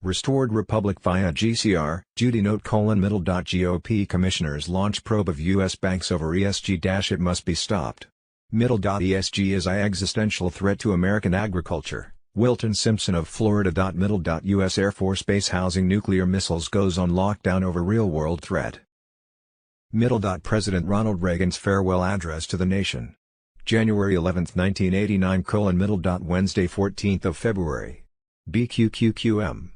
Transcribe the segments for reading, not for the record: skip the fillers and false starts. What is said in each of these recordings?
Restored Republic via GCR. Judy note: GOP commissioners launch probe of U.S. banks over ESG. It must be stopped. ESG is an existential threat to American agriculture. Wilton Simpson of Florida. U.S. Air Force Base housing nuclear missiles goes on lockdown over real-world threat. President Ronald Reagan's farewell address to the nation. January 11, 1989. Wednesday 14th of February. BQQQM.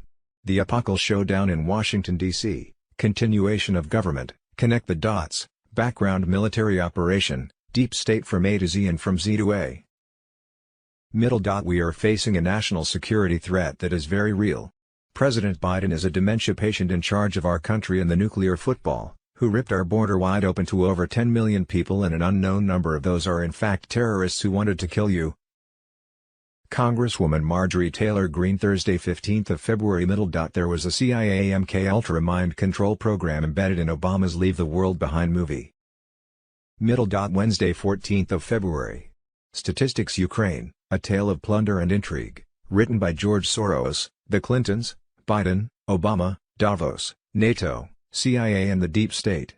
The Apocalypse Showdown in Washington, D.C., continuation of government, connect the dots, background military operation, deep state from A to Z and from Z to A. We are facing a national security threat that is very real. President Biden is a dementia patient in charge of our country and the nuclear football, who ripped our border wide open to over 10 million people, and an unknown number of those are in fact terrorists who wanted to kill you. Congresswoman Marjorie Taylor Greene. Thursday 15th of February. There was a CIA MK-Ultra mind control program embedded in Obama's Leave the World Behind movie. Wednesday 14th of February. Statistics Ukraine, A Tale of Plunder and Intrigue, written by George Soros, the Clintons, Biden, Obama, Davos, NATO, CIA and the Deep State.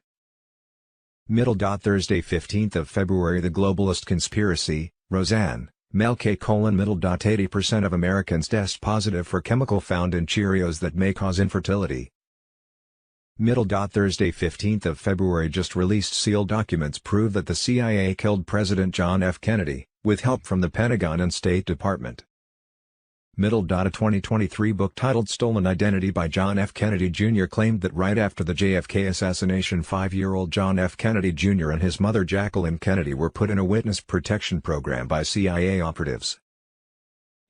Thursday 15th of February. The Globalist Conspiracy, Roseanne, Melke: 80% of Americans test positive for chemical found in Cheerios that may cause infertility. Thursday 15th of February. Just released sealed documents prove that the CIA killed President John F. Kennedy, with help from the Pentagon and State Department. A 2023 book titled Stolen Identity by John F. Kennedy Jr. claimed that right after the JFK assassination, 5-year-old John F. Kennedy Jr. and his mother Jacqueline Kennedy were put in a witness protection program by CIA operatives.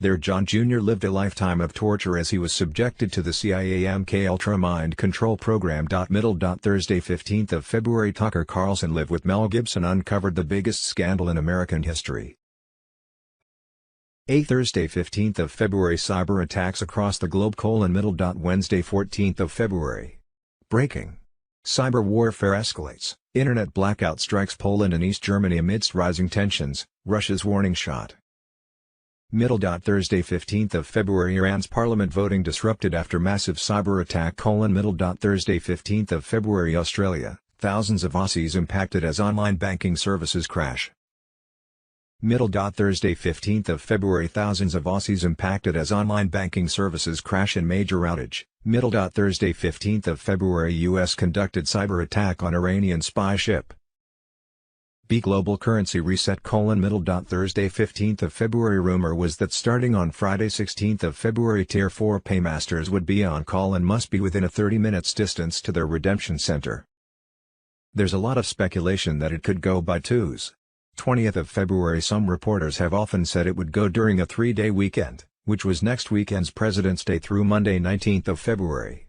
There John Jr. lived a lifetime of torture as he was subjected to the CIA MK-Ultra mind control program. Thursday 15th of February. Tucker Carlson Live with Mel Gibson uncovered the biggest scandal in American history. Thursday 15th of February. Cyber attacks across the globe. Wednesday 14th of February. Breaking. Cyber warfare escalates. Internet blackout strikes Poland and East Germany amidst rising tensions. Russia's warning shot. Thursday 15th of February. Iran's parliament voting disrupted after massive cyber attack. Thursday 15th of February. Australia. Thousands of Aussies impacted as online banking services crash. Thursday 15th of February. Thousands of Aussies impacted as online banking services crash in major outage. Thursday 15th of February. U.S. conducted cyber attack on Iranian spy ship. Global currency reset. Thursday 15th of February. Rumor was that starting on Friday 16th of February, Tier 4 paymasters would be on call and must be within a 30 minutes distance to their redemption center. There's a lot of speculation that it could go by twos. 20th of February. Some reporters have often said it would go during a 3-day weekend, which was next weekend's President's Day through Monday 19th of February.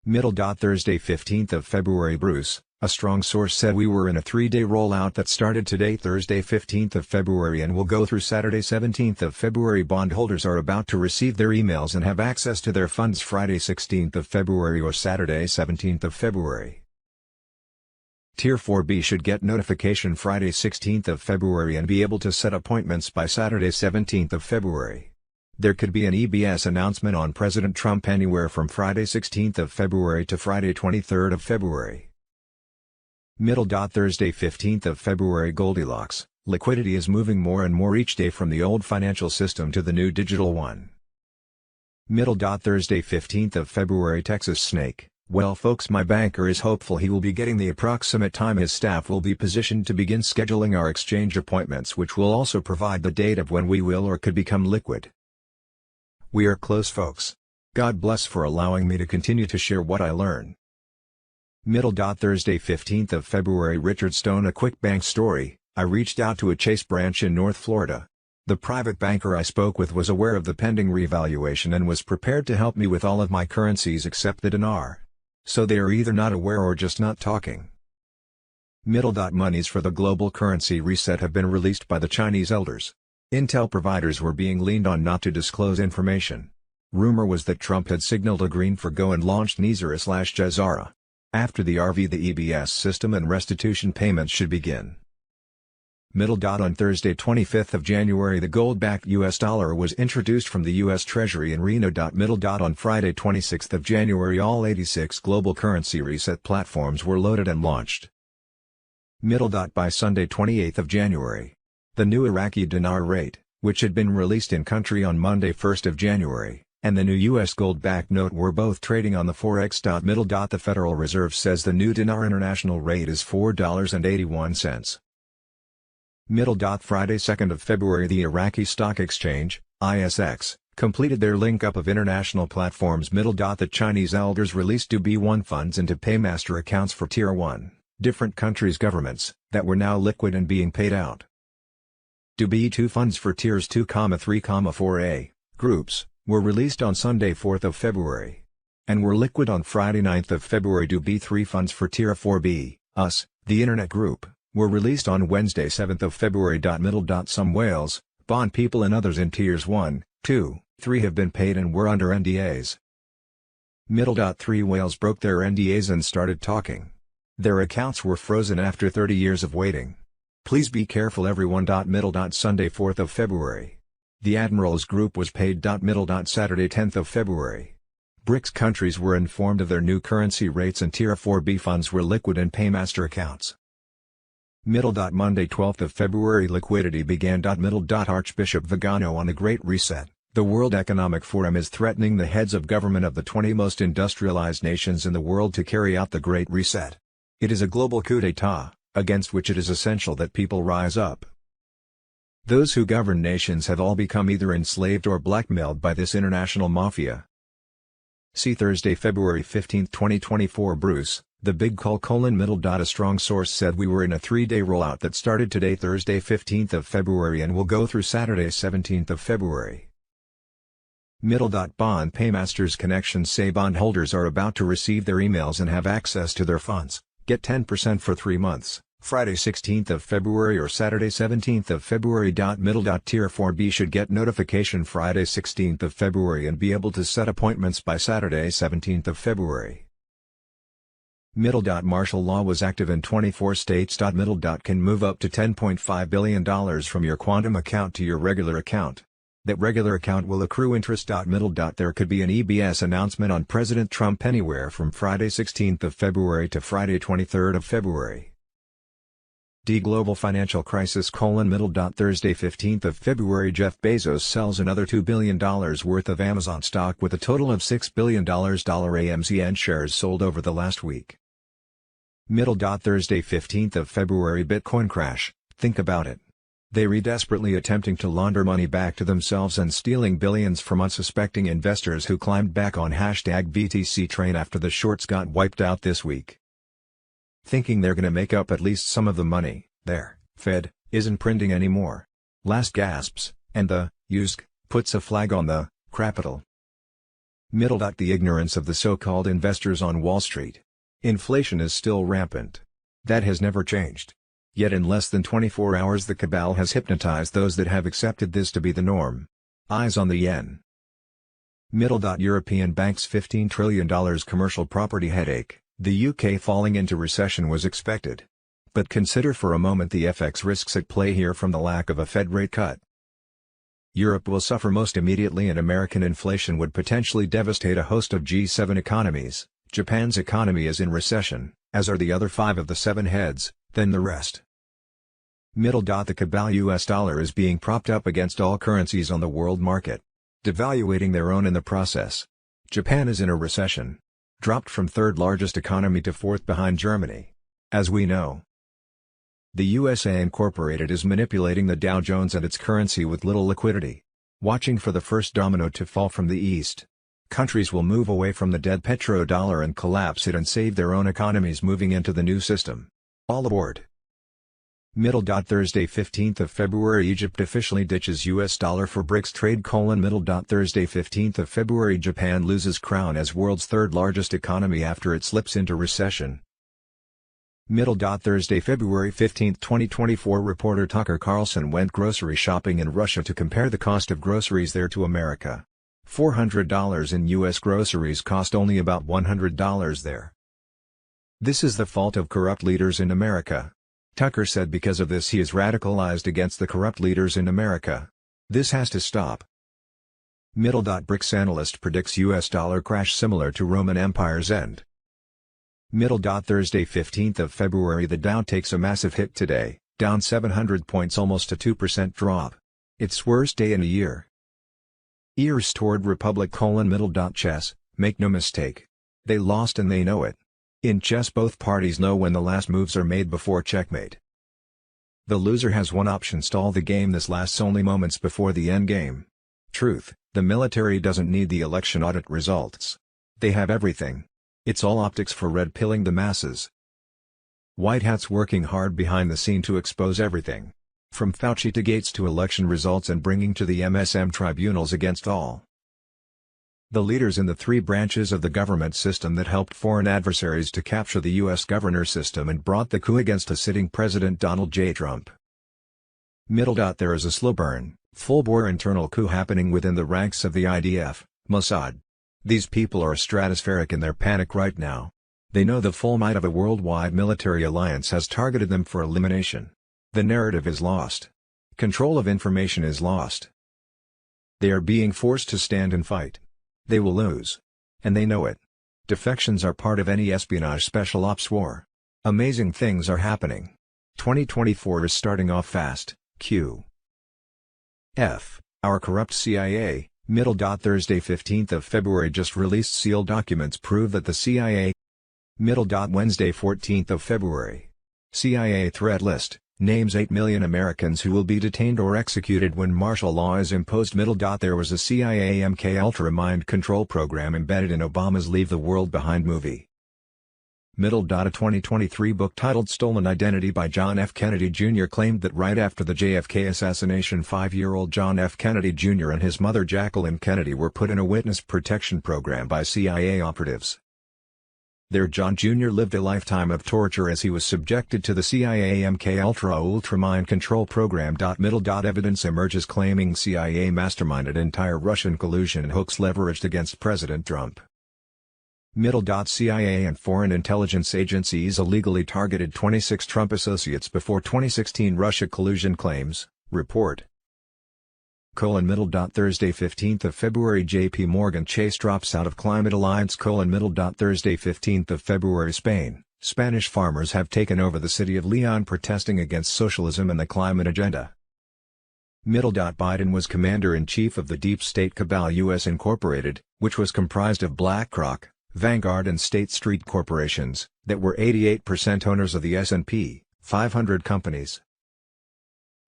Thursday 15th of February. Bruce, a strong source said we were in a 3-day rollout that started today Thursday 15th of February and will go through Saturday 17th of February. Bondholders are about to receive their emails and have access to their funds Friday 16th of February or Saturday 17th of February. Tier 4B should get notification Friday 16th of February and be able to set appointments by Saturday 17th of February. There could be an EBS announcement on President Trump anywhere from Friday 16th of February to Friday 23rd of February. Thursday 15th of February. Goldilocks, liquidity is moving more and more each day from the old financial system to the new digital one. Thursday 15th of February. Texas snake. Well folks, my banker is hopeful he will be getting the approximate time his staff will be positioned to begin scheduling our exchange appointments, which will also provide the date of when we will or could become liquid. We are close folks. God bless for allowing me to continue to share what I learn. Thursday 15th of February. Richard Stone. A quick bank story. I reached out to a Chase branch in North Florida. The private banker I spoke with was aware of the pending revaluation and was prepared to help me with all of my currencies except the dinar. So they are either not aware or just not talking. Monies for the global currency reset have been released by the Chinese elders. Intel providers were being leaned on not to disclose information. Rumor was that Trump had signaled a green for go and launched Nizara/Jazara. After the RV, the EBS system and restitution payments should begin. Middle. On Thursday 25th of January the gold-backed US dollar was introduced from the US Treasury in Reno. Middle. On Friday 26th of January all 86 global currency reset platforms were loaded and launched. Middle. By Sunday 28th of January, the new Iraqi dinar rate, which had been released in country on Monday 1st of January, and the new US gold-backed note were both trading on the Forex. Middle. The Federal Reserve says the new dinar international rate is $4.81. Middle. Friday 2nd of February the Iraqi Stock Exchange, ISX, completed their link-up of international platforms. Middle. The Chinese elders released B1 funds into paymaster accounts for Tier 1, different countries' governments, that were now liquid and being paid out. B2 funds for Tiers 2, 3, 4A, groups, were released on Sunday 4th of February, and were liquid on Friday 9th of February. B3 funds for Tier 4B, US, the Internet Group, were released on Wednesday 7th of February. Middle. Some whales, bond people and others in Tiers 1, 2, 3 have been paid and were under NDAs. Middle. 3 whales broke their NDAs and started talking. Their accounts were frozen after 30 years of waiting. Please be careful everyone. Middle. Sunday 4th of February. The Admirals Group was paid. Middle. Saturday 10th of February. BRICS countries were informed of their new currency rates and Tier 4B funds were liquid in paymaster accounts. Middle. Monday 12th of February liquidity began. Middle. Archbishop Vigano on the Great Reset. The World Economic Forum is threatening the heads of government of the 20 most industrialized nations in the world to carry out the Great Reset. It is a global coup d'état, against which it is essential that people rise up. Those who govern nations have all become either enslaved or blackmailed by this international mafia. See Thursday, February 15, 2024. Bruce, the big call: middle. A strong source said we were in a 3-day rollout that started today, Thursday 15th of February, and will go through Saturday 17th of February. Middle. Bond paymasters connections say bondholders are about to receive their emails and have access to their funds. Get 10% for 3 months, Friday 16th of February or Saturday 17th of February. Middle. Tier 4B should get notification Friday 16th of February and be able to set appointments by Saturday 17th of February. Middle. Martial law was active in 24 states. Middle. Can move up to $10.5 billion from your quantum account to your regular account. That regular account will accrue interest. Middle. There could be an EBS announcement on President Trump anywhere from Friday 16th of February to Friday 23rd of February. Global financial crisis: middle. Thursday 15th of February Jeff Bezos sells another $2 billion worth of Amazon stock with a total of $6 billion. AMZN shares sold over the last week. Middle. Thursday 15th of February Bitcoin crash: think about it. They were desperately attempting to launder money back to themselves and stealing billions from unsuspecting investors who climbed back on #BTC train after the shorts got wiped out this week. Thinking they're gonna make up at least some of the money, their Fed isn't printing anymore. Last gasps, and the USC puts a flag on the capital. Middle. The ignorance of the so-called investors on Wall Street. Inflation is still rampant. That has never changed. Yet in less than 24 hours the cabal has hypnotized those that have accepted this to be the norm. Eyes on the yen. Middle. European banks $15 trillion commercial property headache: the UK falling into recession was expected. But consider for a moment the FX risks at play here from the lack of a Fed rate cut. Europe will suffer most immediately and American inflation would potentially devastate a host of G7 economies. Japan's economy is in recession, as are the other 5 of the 7 heads, then the rest. Middle. The cabal US dollar is being propped up against all currencies on the world market, devaluating their own in the process. Japan is in a recession. Dropped from 3rd largest economy to 4th behind Germany. As we know, the USA Incorporated is manipulating the Dow Jones and its currency with little liquidity. Watching for the first domino to fall from the east. Countries will move away from the dead petrodollar and collapse it and save their own economies moving into the new system. All aboard. Middle. Thursday 15th of February Egypt officially ditches US dollar for BRICS trade: middle. Thursday 15th of February Japan loses crown as world's 3rd largest economy after it slips into recession. Middle. Thursday, February 15, 2024 Reporter Tucker Carlson went grocery shopping in Russia to compare the cost of groceries there to America. $400 in U.S. groceries cost only about $100 there. This is the fault of corrupt leaders in America. Tucker said because of this he is radicalized against the corrupt leaders in America. This has to stop. BRICS analyst predicts US dollar crash similar to Roman Empire's end. Thursday 15th of February The Dow takes a massive hit today, down 700 points, almost a 2% drop. Its worst day in a year. Ears toward Republic: chess, make no mistake. They lost and they know it. In chess both parties know when the last moves are made before checkmate. The loser has one option: stall the game. This lasts only moments before the end game. Truth: the military doesn't need the election audit results. They have everything. It's all optics for red-pilling the masses. White hats working hard behind the scene to expose everything. From Fauci to Gates to election results and bringing to the MSM tribunals against all. The leaders in the three branches of the government system that helped foreign adversaries to capture the U.S. governor system and brought the coup against a sitting President Donald J. Trump. There is a slow burn, full-bore internal coup happening within the ranks of the IDF, Mossad. These people are stratospheric in their panic right now. They know the full might of a worldwide military alliance has targeted them for elimination. The narrative is lost. Control of information is lost. They are being forced to stand and fight. They will lose. And they know it. Defections are part of any espionage special ops war. Amazing things are happening. 2024 is starting off fast. Our corrupt CIA, Thursday 15th of February just released sealed documents prove that the CIA. Wednesday 14th of February. CIA threat list. Names 8 million Americans who will be detained or executed when martial law is imposed. There was a CIA MKUltra mind control program embedded in Obama's Leave the World Behind movie. A 2023 book titled Stolen Identity by John F. Kennedy Jr. claimed that right after the JFK assassination 5-year-old John F. Kennedy Jr. and his mother Jacqueline Kennedy were put in a witness protection program by CIA operatives. There John Jr. lived a lifetime of torture as he was subjected to the CIA MKUltra mind control program. Evidence emerges claiming CIA masterminded entire Russian collusion and hoax leveraged against President Trump. CIA and foreign intelligence agencies illegally targeted 26 Trump associates before 2016 Russia collusion claims, report. Thursday 15th of February JP Morgan Chase drops out of Climate Alliance. Thursday 15th of February Spain, Spanish farmers have taken over the city of Leon protesting against socialism and the climate agenda. Biden was commander-in-chief of the deep state cabal U.S. Incorporated, which was comprised of BlackRock, Vanguard and State Street corporations, that were 88% owners of the S&P 500 companies,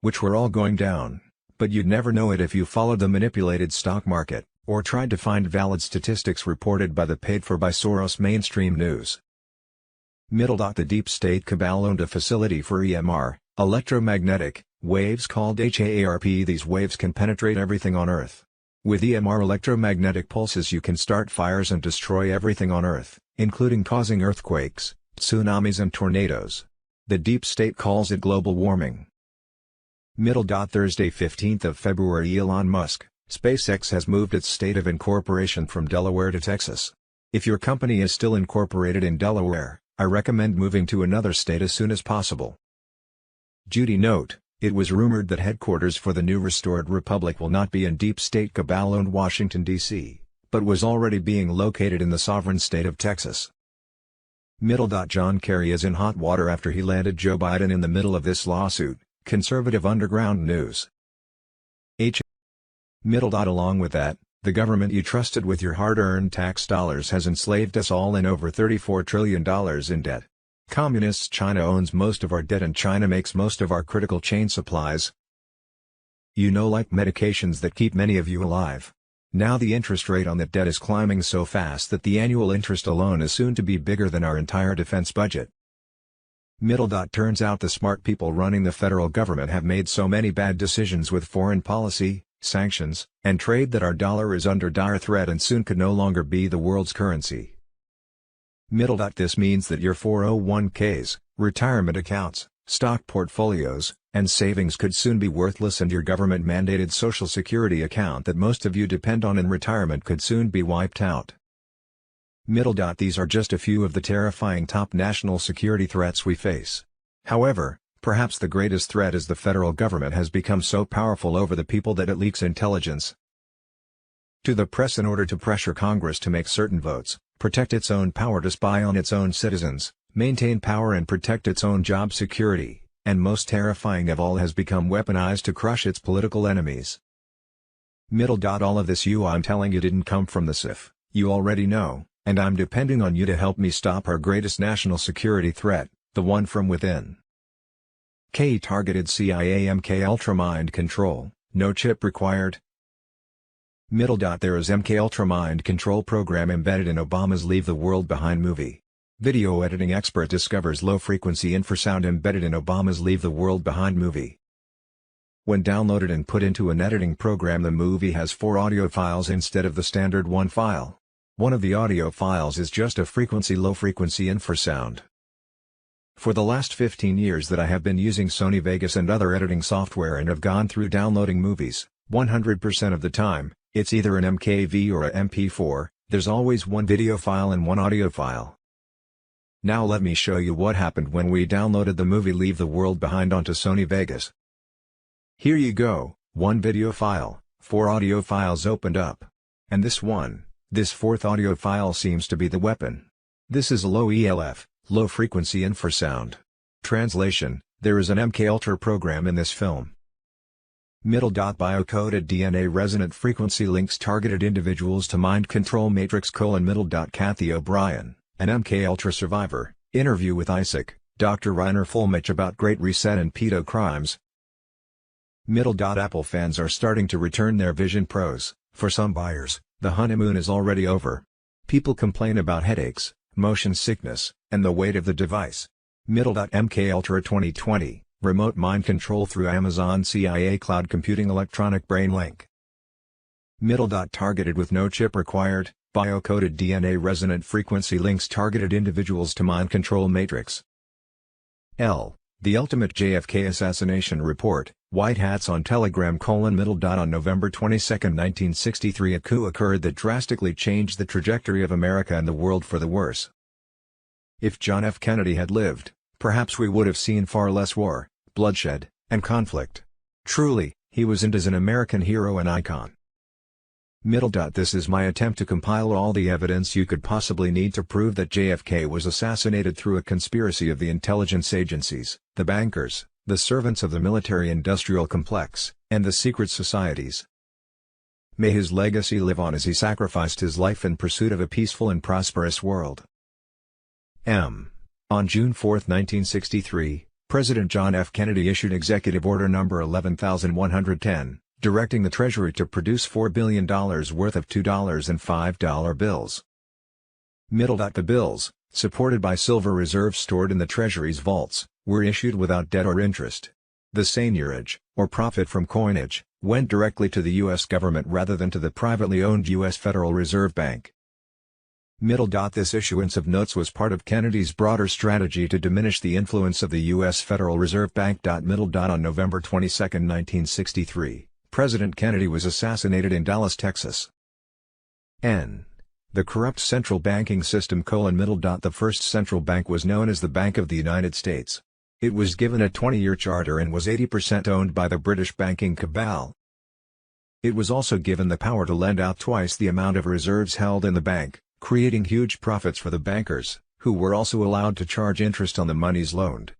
which were all going down. But you'd never know it if you followed the manipulated stock market, or tried to find valid statistics reported by the paid-for by Soros mainstream news. The deep state cabal owned a facility for EMR, electromagnetic, waves called HAARP. These waves can penetrate everything on Earth. With EMR electromagnetic pulses you can start fires and destroy everything on Earth, including causing earthquakes, tsunamis and tornadoes. The deep state calls it global warming. Thursday 15th of February Elon Musk, SpaceX has moved its state of incorporation from Delaware to Texas. If your company is still incorporated in Delaware, I recommend moving to another state as soon as possible. Judy note, it was rumored that headquarters for the new restored republic will not be in deep state cabal-owned Washington, D.C., but was already being located in the sovereign state of Texas. John Kerry is in hot water after he landed Joe Biden in the middle of this lawsuit. Conservative Underground News. Along with that, the government you trusted with your hard-earned tax dollars has enslaved us all in over $34 trillion in debt. Communist China owns most of our debt and China makes most of our critical chain supplies. Like medications that keep many of you alive. Now the interest rate on that debt is climbing so fast that the annual interest alone is soon to be bigger than our entire defense budget. Turns out the smart people running the federal government have made so many bad decisions with foreign policy, sanctions, and trade that our dollar is under dire threat and soon could no longer be the world's currency. This means that your 401ks, retirement accounts, stock portfolios, and savings could soon be worthless and your government-mandated Social Security account that most of you depend on in retirement could soon be wiped out. These are just a few of the terrifying top national security threats we face. However, Perhaps the greatest threat is the federal government has become so powerful over the people that it leaks intelligence to the press in order to pressure Congress to make certain votes, protect its own power to spy on its own citizens, maintain power and protect its own job security, and most terrifying of all has become weaponized to crush its political enemies. All of this I'm telling you didn't come from the SIF, you already know, and I'm depending on you to help me stop our greatest national security threat, the one from within. Targeted CIA MK Ultra mind control, no chip required. There is MK Ultra mind control program embedded in Obama's Leave the World Behind movie. Video editing expert discovers low-frequency infrasound embedded in Obama's Leave the World Behind movie. When downloaded and put into an editing program, the movie has 4 audio files instead of the standard 1 file. One of the audio files is just a low-frequency infrasound. For the last 15 years that I have been using Sony Vegas and other editing software and have gone through downloading movies, 100% of the time, it's either an MKV or a MP4, there's always one video file and one audio file. Now let me show you what happened when we downloaded the movie Leave the World Behind onto Sony Vegas. Here you go, 1 video file, 4 audio files opened up. And this 4th audio file seems to be the weapon. This is a low ELF, low frequency infrasound. Translation: there is an MK Ultra program in this film. Biocoded DNA resonant frequency links targeted individuals to mind control matrix : Kathy O'Brien, an MK Ultra survivor, interview with Isaac, Dr. Reiner Fulmich about Great Reset and pedo crimes. Apple fans are starting to return their Vision Pros. For some buyers, the honeymoon is already over. People complain about headaches, motion sickness, and the weight of the device. MK Ultra 2020, remote mind control through Amazon CIA Cloud Computing Electronic Brain Link. Targeted with no chip required, biocoded DNA resonant frequency links targeted individuals to mind control matrix. The ultimate JFK assassination report, White Hats on Telegram: On November 22, 1963 a coup occurred that drastically changed the trajectory of America and the world for the worse. If John F. Kennedy had lived, perhaps we would have seen far less war, bloodshed, and conflict. Truly, he was and is an American hero and icon. This is my attempt to compile all the evidence you could possibly need to prove that JFK was assassinated through a conspiracy of the intelligence agencies, the bankers, the servants of the military-industrial complex, and the secret societies. May his legacy live on as he sacrificed his life in pursuit of a peaceful and prosperous world. On June 4, 1963, President John F. Kennedy issued Executive Order No. 11,110, directing the Treasury to produce $4 billion worth of $2 and $5 bills. The bills, supported by silver reserves stored in the Treasury's vaults, were issued without debt or interest. The seigniorage, or profit from coinage, went directly to the U.S. government rather than to the privately owned U.S. Federal Reserve Bank. This issuance of notes was part of Kennedy's broader strategy to diminish the influence of the U.S. Federal Reserve Bank. On November 22, 1963, President Kennedy was assassinated in Dallas, Texas. The corrupt central banking system: The first central bank was known as the Bank of the United States. It was given a 20-year charter and was 80% owned by the British banking cabal. It was also given the power to lend out twice the amount of reserves held in the bank, creating huge profits for the bankers, who were also allowed to charge interest on the monies loaned.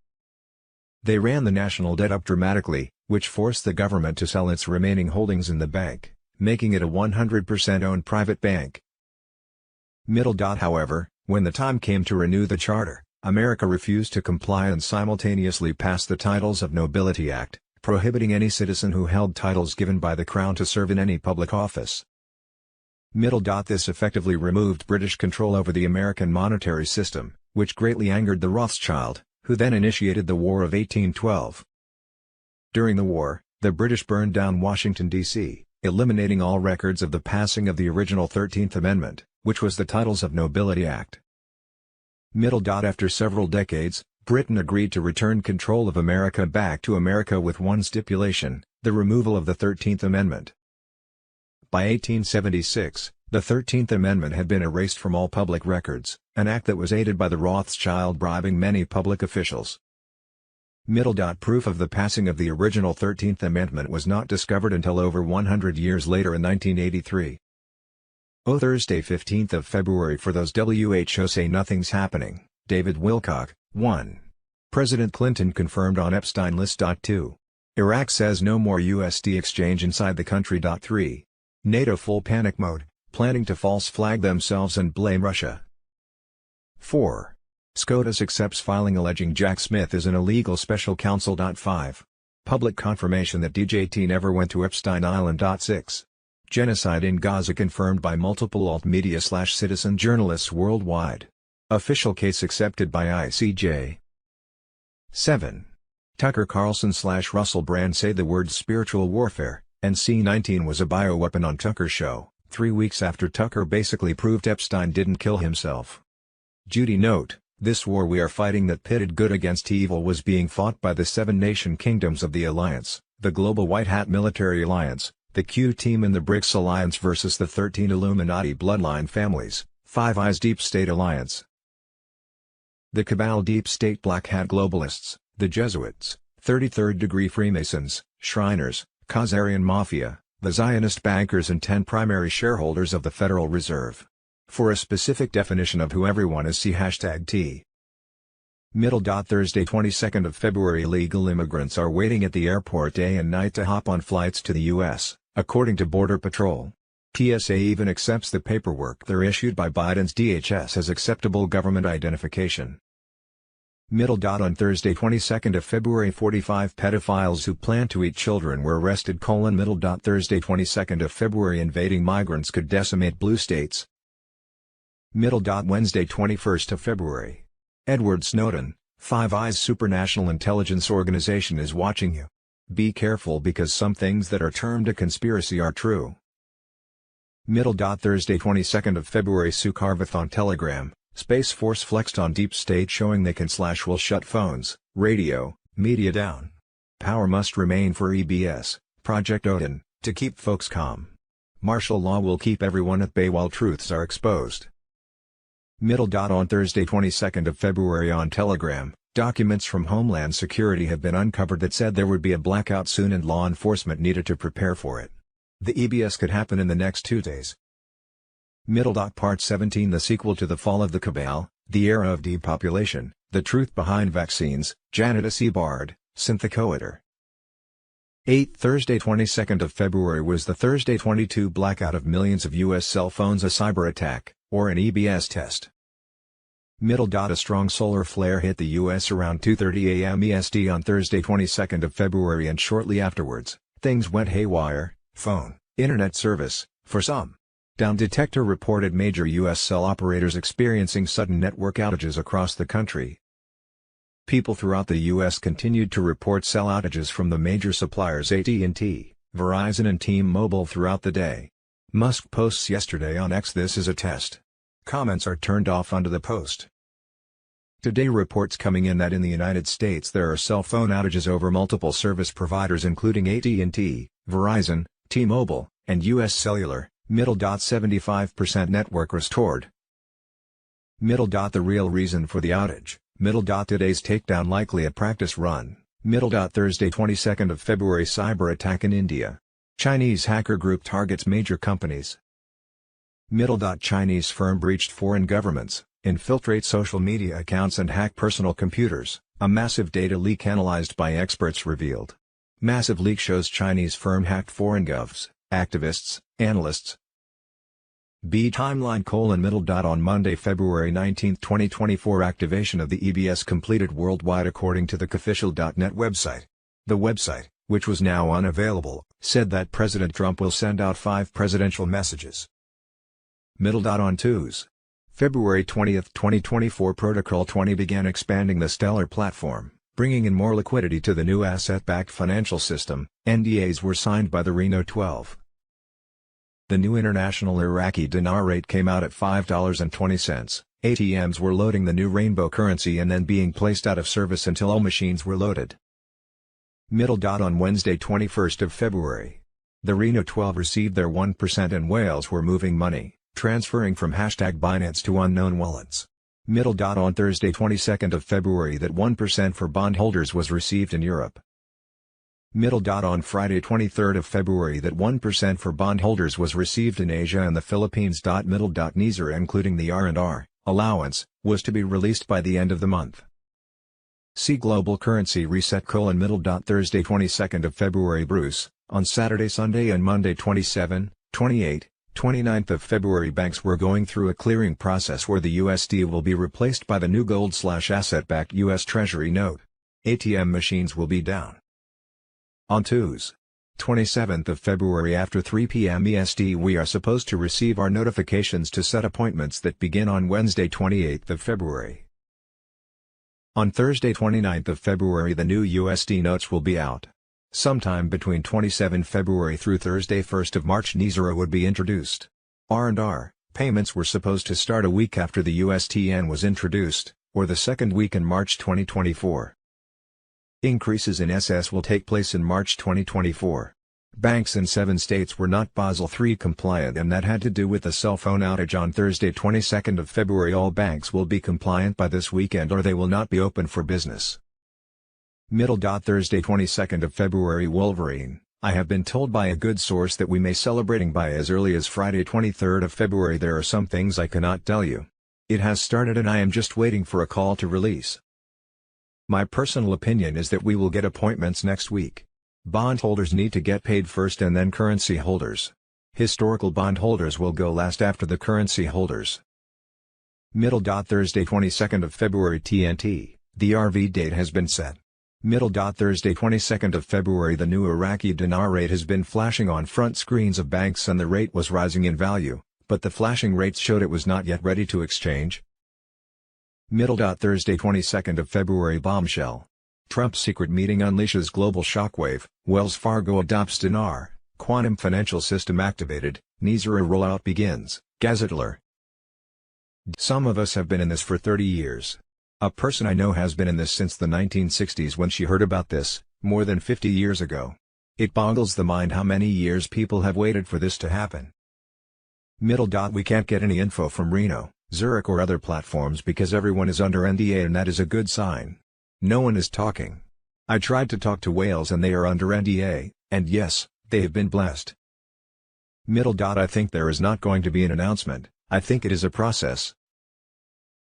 They ran the national debt up dramatically, which forced the government to sell its remaining holdings in the bank, making it a 100% owned private bank. However, when the time came to renew the charter, America refused to comply and simultaneously passed the Titles of Nobility Act, prohibiting any citizen who held titles given by the Crown to serve in any public office. This effectively removed British control over the American monetary system, which greatly angered the Rothschild, who then initiated the War of 1812. During the war, the British burned down Washington, D.C., eliminating all records of the passing of the original 13th Amendment, which was the Titles of Nobility Act. After several decades, Britain agreed to return control of America back to America with one stipulation: the removal of the 13th Amendment. By 1876, the 13th Amendment had been erased from all public records, an act that was aided by the Rothschild bribing many public officials. Proof of the passing of the original 13th Amendment was not discovered until over 100 years later in 1983. Thursday 15th of February. For those WHO say nothing's happening, David Wilcock, 1. President Clinton confirmed on Epstein list. 2. Iraq says no more USD exchange inside the country. 3. NATO full panic mode, planning to false flag themselves and blame Russia. 4. SCOTUS accepts filing alleging Jack Smith is an illegal special counsel. 5. Public confirmation that DJT never went to Epstein Island. 6. Genocide in Gaza confirmed by multiple alt-media/citizen journalists worldwide. Official case accepted by ICJ. 7. Tucker Carlson/Russell Brand say the words spiritual warfare and C-19 was a bioweapon on Tucker's show, 3 weeks after Tucker basically proved Epstein didn't kill himself. Judy note, this war we are fighting that pitted good against evil was being fought by the 7 nation kingdoms of the alliance, the global white hat military alliance, the Q team and the BRICS alliance versus the 13 Illuminati bloodline families, Five Eyes deep state alliance. The cabal deep state black hat globalists, the Jesuits, 33rd degree Freemasons, Shriners, Khazarian Mafia, the Zionist bankers and 10 primary shareholders of the Federal Reserve. For a specific definition of who everyone is see #T. Thursday 22nd of February. Illegal immigrants are waiting at the airport day and night to hop on flights to the U.S., according to Border Patrol. TSA even accepts the paperwork they're issued by Biden's DHS as acceptable government identification. On Thursday 22nd of February. 45 pedophiles who plan to eat children were arrested. Thursday 22nd of February. Invading migrants could decimate blue states. Wednesday 21st of February. Edward Snowden, Five Eyes supranational intelligence organization is watching you. Be careful because some things that are termed a conspiracy are true. Thursday 22nd of February. Sukarvath on Telegram, Space Force flexed on deep state showing they can/will shut phones, radio, media down. Power must remain for EBS, Project Odin, to keep folks calm. Martial law will keep everyone at bay while truths are exposed. On Thursday 22nd of February. On Telegram, documents from Homeland Security have been uncovered that said there would be a blackout soon and law enforcement needed to prepare for it. The EBS could happen in the next 2 days. Part 17. The sequel to The Fall of the Cabal, The Era of Depopulation, The Truth Behind Vaccines, Janet Sebard, Synthicoeder. 8. Thursday 22nd of February was the Thursday 22 blackout of millions of U.S. cell phones, a cyber attack, or an EBS test. A strong solar flare hit the U.S. around 2:30 a.m. EST on Thursday 22nd of February, and shortly afterwards, things went haywire. Phone, internet service, for some. Down Detector reported major U.S. cell operators experiencing sudden network outages across the country. People throughout the U.S. continued to report cell outages from the major suppliers AT&T, Verizon and T-Mobile throughout the day. Musk posts yesterday on X, "This is a test." Comments are turned off under the post. Today reports coming in that in the United States there are cell phone outages over multiple service providers including AT&T, Verizon, T-Mobile, and U.S. Cellular. 75% network restored. The real reason for the outage. Today's takedown likely a practice run. Thursday 22nd of February. Cyber attack in India. Chinese hacker group targets major companies. Chinese firm breached foreign governments, infiltrate social media accounts and hack personal computers, a massive data leak analyzed by experts revealed. Massive leak shows Chinese firm hacked foreign govs, activists, analysts. Timeline: On Monday, February 19, 2024, activation of the EBS completed worldwide according to the official.net website. The website, which was now unavailable, said that President Trump will send out 5 presidential messages. On Tuesday, February 20, 2024, Protocol 20 began expanding the Stellar platform, bringing in more liquidity to the new asset-backed financial system. NDAs were signed by the Reno 12. The new international Iraqi dinar rate came out at $5.20. ATMs were loading the new rainbow currency and then being placed out of service until all machines were loaded. On Wednesday 21st of February. The Reno 12 received their 1% and whales were moving money, transferring from #Binance to unknown wallets. Middle dot on Thursday 22nd of February that 1% for bondholders was received in Europe. Middle dot on Friday 23rd of February that 1% for bondholders was received in Asia and the Philippines. Middle dot NISR including the R&R allowance was to be released by the end of the month. See Global Currency Reset: middle dot Thursday 22nd of February Bruce, on Saturday, Sunday and Monday 27, 28, 29th of February banks were going through a clearing process where the USD will be replaced by the new gold/asset-backed US Treasury note. ATM machines will be down. On Tuesday, 27th of February after 3 p.m. EST we are supposed to receive our notifications to set appointments that begin on Wednesday 28th of February. On Thursday 29th of February the new USD notes will be out. Sometime between 27 February through Thursday 1st of March NISR would be introduced. R&R payments were supposed to start a week after the USTN was introduced, or the second week in March 2024. Increases in SS will take place in March 2024. Banks in 7 states were not Basel III compliant and that had to do with the cell phone outage on Thursday 22nd of February. All banks will be compliant by this weekend or they will not be open for business. Middle dot Thursday 22nd of February Wolverine, I have been told by a good source that we may celebrating by as early as Friday 23rd of February. There are some things I cannot tell you. It has started and I am just waiting for a call to release. My personal opinion is that we will get appointments next week. Bondholders need to get paid first and then currency holders. Historical bondholders will go last after the currency holders. Middle dot Thursday 22nd of February TNT, the RV date has been set. Middle dot Thursday 22nd of February the new Iraqi dinar rate has been flashing on front screens of banks and the rate was rising in value, but the flashing rates showed it was not yet ready to exchange. Middle dot Thursday 22nd of February bombshell. Trump's secret meeting unleashes global shockwave, Wells Fargo adopts dinar, quantum financial system activated, NISR rollout begins, Gazetler. Some of us have been in this for 30 years. A person I know has been in this since the 1960s when she heard about this, more than 50 years ago. It boggles the mind how many years people have waited for this to happen. Middle dot we can't get any info from Reno, Zurich or other platforms because everyone is under NDA and that is a good sign. No one is talking. I tried to talk to Wales and they are under NDA, and yes, they have been blessed. Middle dot I think there is not going to be an announcement, I think it is a process.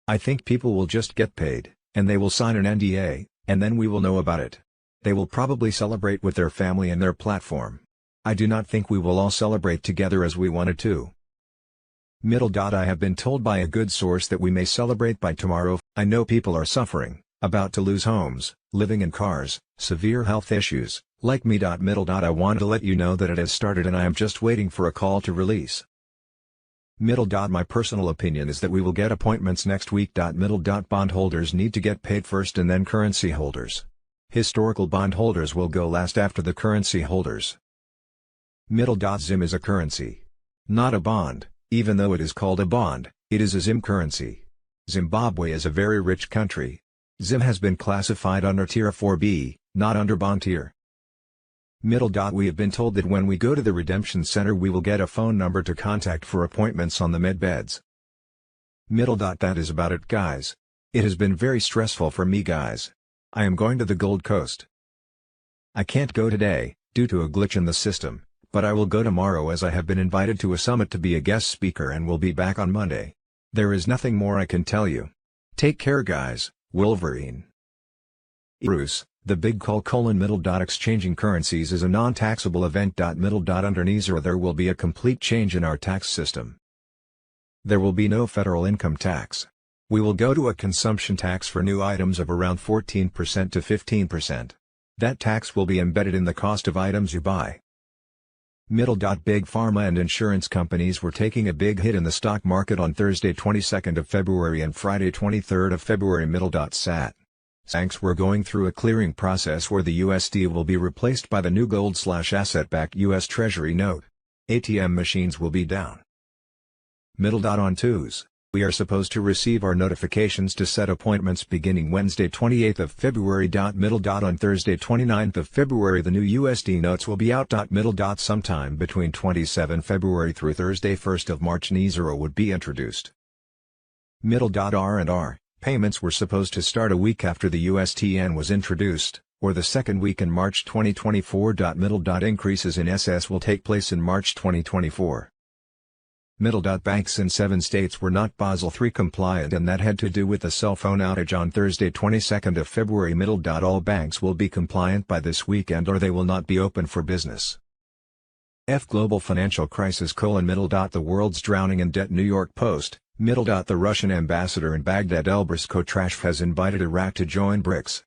I think people will just get paid, and they will sign an NDA, and then we will know about it. They will probably celebrate with their family and their platform. I do not think we will all celebrate together as we wanted to. Middle dot I have been told by a good source that we may celebrate by tomorrow. I know people are suffering, about to lose homes, living in cars, severe health issues, like me. Middle dot I wanted to let you know that it has started and I am just waiting for a call to release. Middle dot my personal opinion is that we will get appointments next week. Middle dot bondholders need to get paid first and then currency holders. Historical bondholders will go last after the currency holders. Middle dot ZIM is a currency. Not a bond, even though it is called a bond, it is a ZIM currency. Zimbabwe is a very rich country. ZIM has been classified under Tier 4B, not under bond tier. Middle dot we have been told that when we go to the redemption center we will get a phone number to contact for appointments on the med beds. Middle dot that is about it guys. It has been very stressful for me guys. I am going to the Gold Coast. I can't go today, due to a glitch in the system, but I will go tomorrow as I have been invited to a summit to be a guest speaker and will be back on Monday. There is nothing more I can tell you. Take care guys, Wolverine. Bruce. The big call: middle dot exchanging currencies is a non-taxable event. Middle dot under NISR there will be a complete change in our tax system. There will be no federal income tax. We will go to a consumption tax for new items of around 14% to 15%. That tax will be embedded in the cost of items you buy. Middle dot big pharma and insurance companies were taking a big hit in the stock market on Thursday 22nd of February and Friday 23rd of February. Middle dot sat. Banks were going through a clearing process where the USD will be replaced by the new gold/asset-backed US Treasury note. ATM machines will be down. Middle dot on Tuesday, we are supposed to receive our notifications to set appointments beginning Wednesday 28th of February. Middle dot on Thursday 29th of February the new USD notes will be out. Middle dot sometime between 27 February through Thursday 1st of March NISR would be introduced. R&R payments were supposed to start a week after the USTN was introduced, or the second week in March 2024. Increases in SS will take place in March 2024. Banks in 7 states were not Basel III compliant, and that had to do with the cell phone outage on Thursday 22nd of February. All banks will be compliant by this weekend or they will not be open for business. Global financial crisis: The world's drowning in debt. New York Post. The Russian ambassador in Baghdad Elbrus Kotrashv has invited Iraq to join BRICS.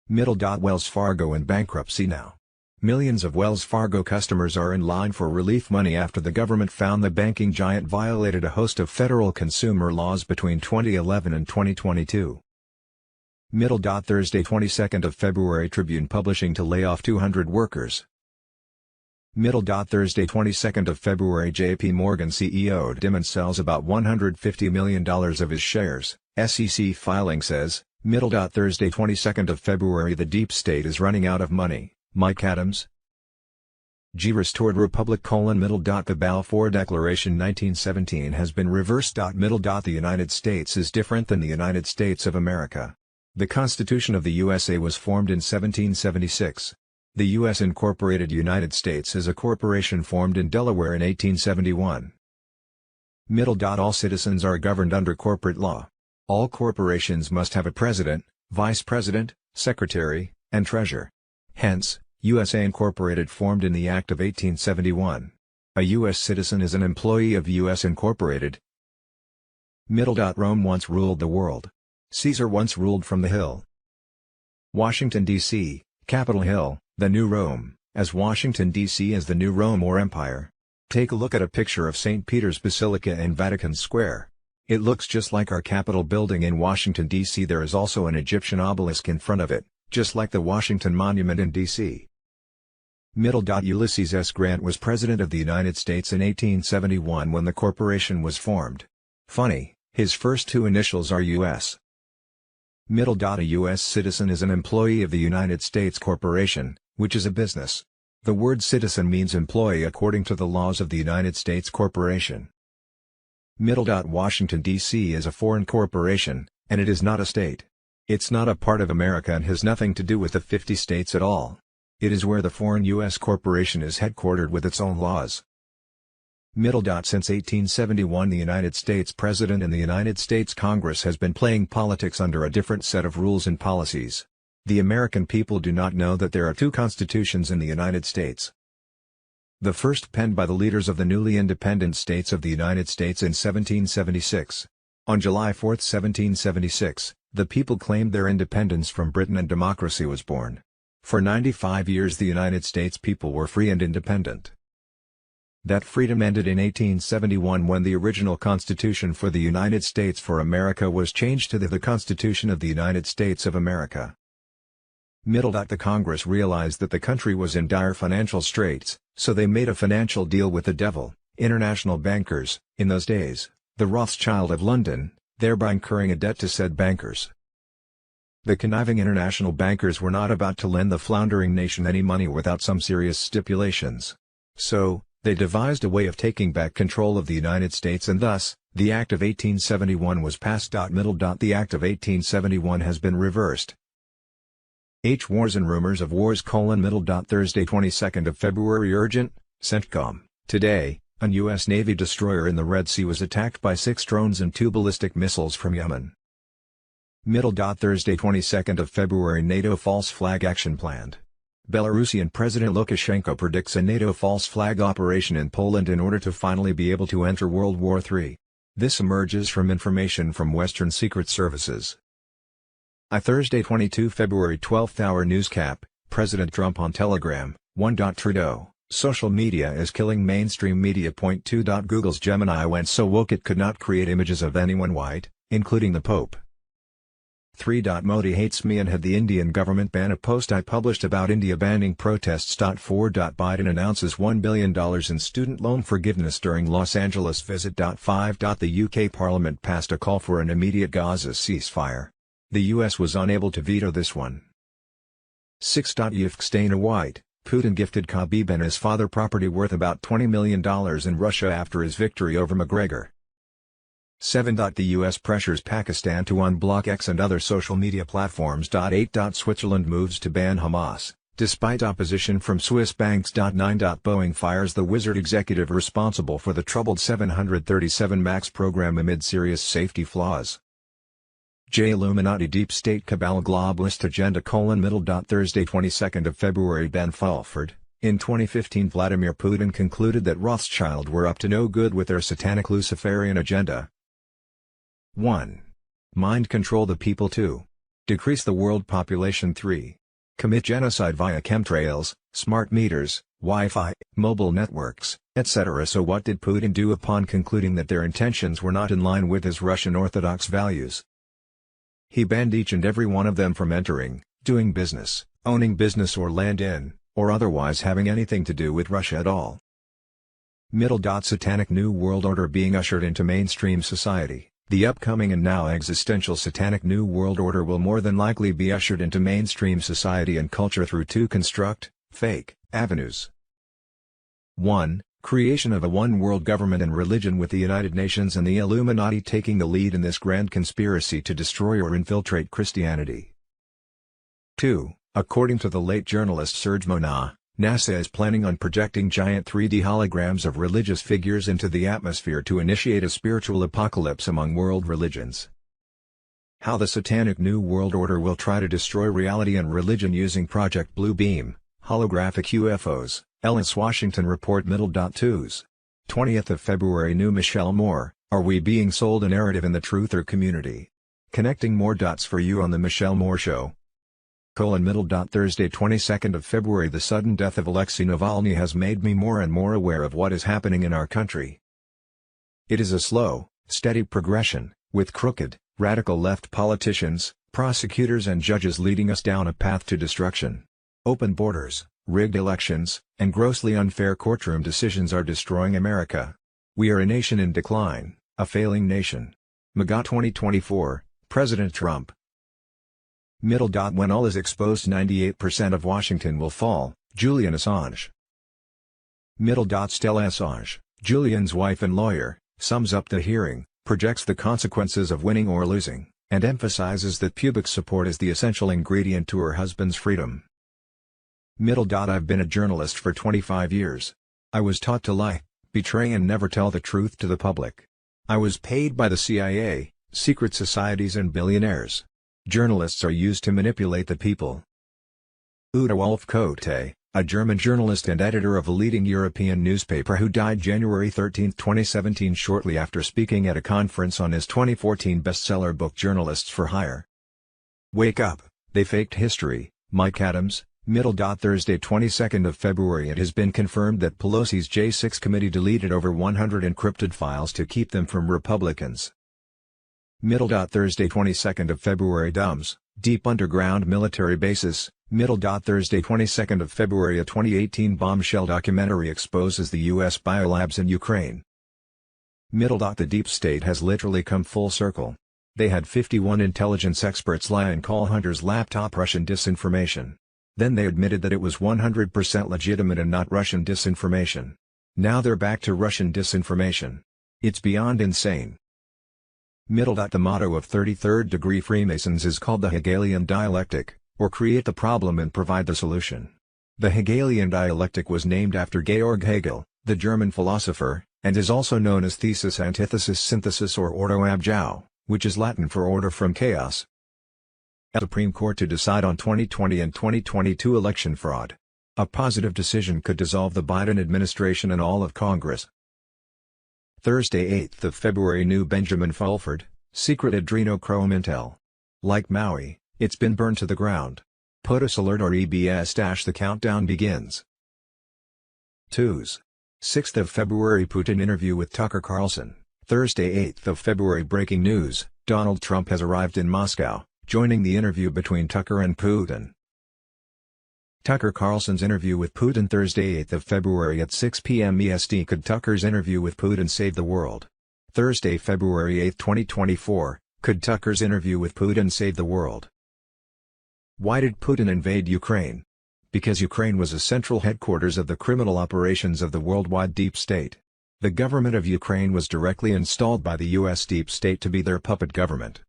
Wells Fargo in bankruptcy now. Millions of Wells Fargo customers are in line for relief money after the government found the banking giant violated a host of federal consumer laws between 2011 and 2022. Thursday 22nd of February, Tribune Publishing to lay off 200 workers. Thursday 22nd of February, JP Morgan CEO Dimon sells about $150 million of his shares, SEC filing says. Thursday 22nd of February, the deep state is running out of money, Mike Adams. Restored Republic: The Balfour Declaration 1917 has been reversed. The United States is different than the United States of America. The Constitution of the USA was formed in 1776. The U.S. incorporated United States as a corporation formed in Delaware in 1871. All citizens are governed under corporate law. All corporations must have a president, vice president, secretary, and treasurer. Hence, USA Incorporated formed in the Act of 1871. A U.S. citizen is an employee of U.S. Incorporated. Rome once ruled the world. Caesar once ruled from the hill. Washington, D.C., Capitol Hill, the new Rome, as Washington, D.C. is the new Rome or Empire. Take a look at a picture of St. Peter's Basilica in Vatican Square. It looks just like our Capitol building in Washington, D.C. There is also an Egyptian obelisk in front of it, just like the Washington Monument in D.C. Ulysses S. Grant was President of the United States in 1871 when the corporation was formed. Funny, his first two initials are U.S. A U.S. citizen is an employee of the United States Corporation, which is a business. The word citizen means employee according to the laws of the United States Corporation. Washington, D.C. is a foreign corporation, and it is not a state. It's not a part of America and has nothing to do with the 50 states at all. It is where the foreign U.S. corporation is headquartered with its own laws. Since 1871 the United States President and the United States Congress has been playing politics under a different set of rules and policies. The American people do not know that there are two constitutions in the United States. The first penned by the leaders of the newly independent states of the United States in 1776. On July 4, 1776, the people claimed their independence from Britain and democracy was born. For 95 years the United States people were free and independent. That freedom ended in 1871 when the original Constitution for the United States for America was changed to the Constitution of the United States of America. The Congress realized that the country was in dire financial straits, so they made a financial deal with the devil, international bankers, in those days, the Rothschild of London, thereby incurring a debt to said bankers. The conniving international bankers were not about to lend the floundering nation any money without some serious stipulations. So, they devised a way of taking back control of the United States and thus, the Act of 1871 was passed. The Act of 1871 has been reversed. Wars and rumors of wars: Thursday 22nd of February, urgent, CENTCOM. Today, a U.S. Navy destroyer in the Red Sea was attacked by 6 drones and 2 ballistic missiles from Yemen. Thursday 22nd of February, NATO false flag action planned. Belarusian President Lukashenko predicts a NATO false flag operation in Poland in order to finally be able to enter World War III. This emerges from information from Western secret services. Thursday 22 February 12th hour newscap, President Trump on Telegram, 1. Trudeau, social media is killing mainstream media. 2. Google's Gemini went so woke it could not create images of anyone white, including the Pope. 3. Modi hates me and had the Indian government ban a post I published about India banning protests. 4. Biden announces $1 billion in student loan forgiveness during Los Angeles visit. 5. The UK Parliament passed a call for an immediate Gaza ceasefire. The US was unable to veto this one. 6. Yevgeny White, Putin gifted Khabib and his father property worth about $20 million in Russia after his victory over McGregor. 7. The US pressures Pakistan to unblock X and other social media platforms. 8. Switzerland moves to ban Hamas, despite opposition from Swiss banks. 9. Boeing fires the Wizard executive responsible for the troubled 737 MAX program amid serious safety flaws. J. Illuminati Deep State Cabal Globalist Agenda: Thursday 22nd of February Ben Fulford. In 2015 Vladimir Putin concluded that Rothschild were up to no good with their satanic Luciferian agenda. 1. Mind control the people. 2. Decrease the world population. 3. Commit genocide via chemtrails, smart meters, Wi-Fi, mobile networks, etc. So what did Putin do upon concluding that their intentions were not in line with his Russian Orthodox values? He banned each and every one of them from entering, doing business, owning business or land in, or otherwise having anything to do with Russia at all. Satanic New World Order being ushered into mainstream society. The upcoming and now existential Satanic New World Order will more than likely be ushered into mainstream society and culture through two fake avenues. 1. Creation of a one-world government and religion with the United Nations and the Illuminati taking the lead in this grand conspiracy to destroy or infiltrate Christianity. 2. According to the late journalist Serge Mona, NASA is planning on projecting giant 3D holograms of religious figures into the atmosphere to initiate a spiritual apocalypse among world religions. How the Satanic New World Order will try to destroy reality and religion using Project Blue Beam, holographic UFOs, Ellis Washington Report. 2's. 20th of February New Michelle Moore, Are We Being Sold a Narrative in the Truth or Community? Connecting more dots for you on the Michelle Moore Show. Thursday 22nd of February The sudden death of Alexei Navalny has made me more and more aware of what is happening in our country. It is a slow, steady progression, with crooked, radical left politicians, prosecutors and judges leading us down a path to destruction. Open borders, rigged elections, and grossly unfair courtroom decisions are destroying America. We are a nation in decline, a failing nation. MAGA 2024, President Trump. When all is exposed 98% of Washington will fall, Julian Assange. Stella Assange, Julian's wife and lawyer, sums up the hearing, projects the consequences of winning or losing, and emphasizes that pubic support is the essential ingredient to her husband's freedom. I've been a journalist for 25 years. I was taught to lie, betray and never tell the truth to the public. I was paid by the CIA, secret societies and billionaires. Journalists are used to manipulate the people. Uta Wolf-Kotte, a German journalist and editor of a leading European newspaper who died January 13, 2017 shortly after speaking at a conference on his 2014 bestseller book Journalists for Hire. Wake up, they faked history, Mike Adams. Thursday 22nd of February It has been confirmed that Pelosi's J6 committee deleted over 100 encrypted files to keep them from Republicans. Thursday 22nd of February DUMS, Deep Underground Military Bases. Thursday 22nd of February A 2018 bombshell documentary exposes the U.S. biolabs in Ukraine. The deep state has literally come full circle. They had 51 intelligence experts lie and call Hunter's laptop Russian disinformation. Then they admitted that it was 100% legitimate and not Russian disinformation. Now they're back to Russian disinformation. It's beyond insane. The motto of 33rd degree Freemasons is called the Hegelian dialectic, or create the problem and provide the solution. The Hegelian dialectic was named after Georg Hegel, the German philosopher, and is also known as thesis antithesis synthesis or ordo abjao, which is Latin for order from chaos. Supreme Court to decide on 2020 and 2022 election fraud. A positive decision could dissolve the Biden administration and all of Congress. Thursday 8th of February New Benjamin Fulford, secret adrenochrome intel. Like Maui, it's been burned to the ground. POTUS alert or EBS - the countdown begins. 2's. 6th of February Putin interview with Tucker Carlson. Thursday 8th of February breaking news, Donald Trump has arrived in Moscow, joining the interview between Tucker and Putin. Tucker Carlson's interview with Putin Thursday 8th of February at 6 p.m. EST. Could Tucker's interview with Putin save the world? Thursday, February 8, 2024, could Tucker's interview with Putin save the world? Why did Putin invade Ukraine? Because Ukraine was a central headquarters of the criminal operations of the worldwide deep state. The government of Ukraine was directly installed by the US deep state to be their puppet government.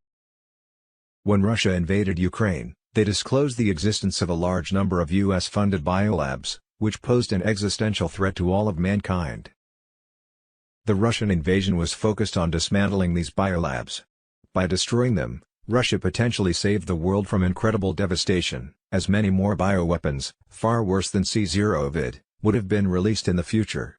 When Russia invaded Ukraine, they disclosed the existence of a large number of US-funded biolabs, which posed an existential threat to all of mankind. The Russian invasion was focused on dismantling these biolabs. By destroying them, Russia potentially saved the world from incredible devastation, as many more bioweapons, far worse than C-0 would have been released in the future.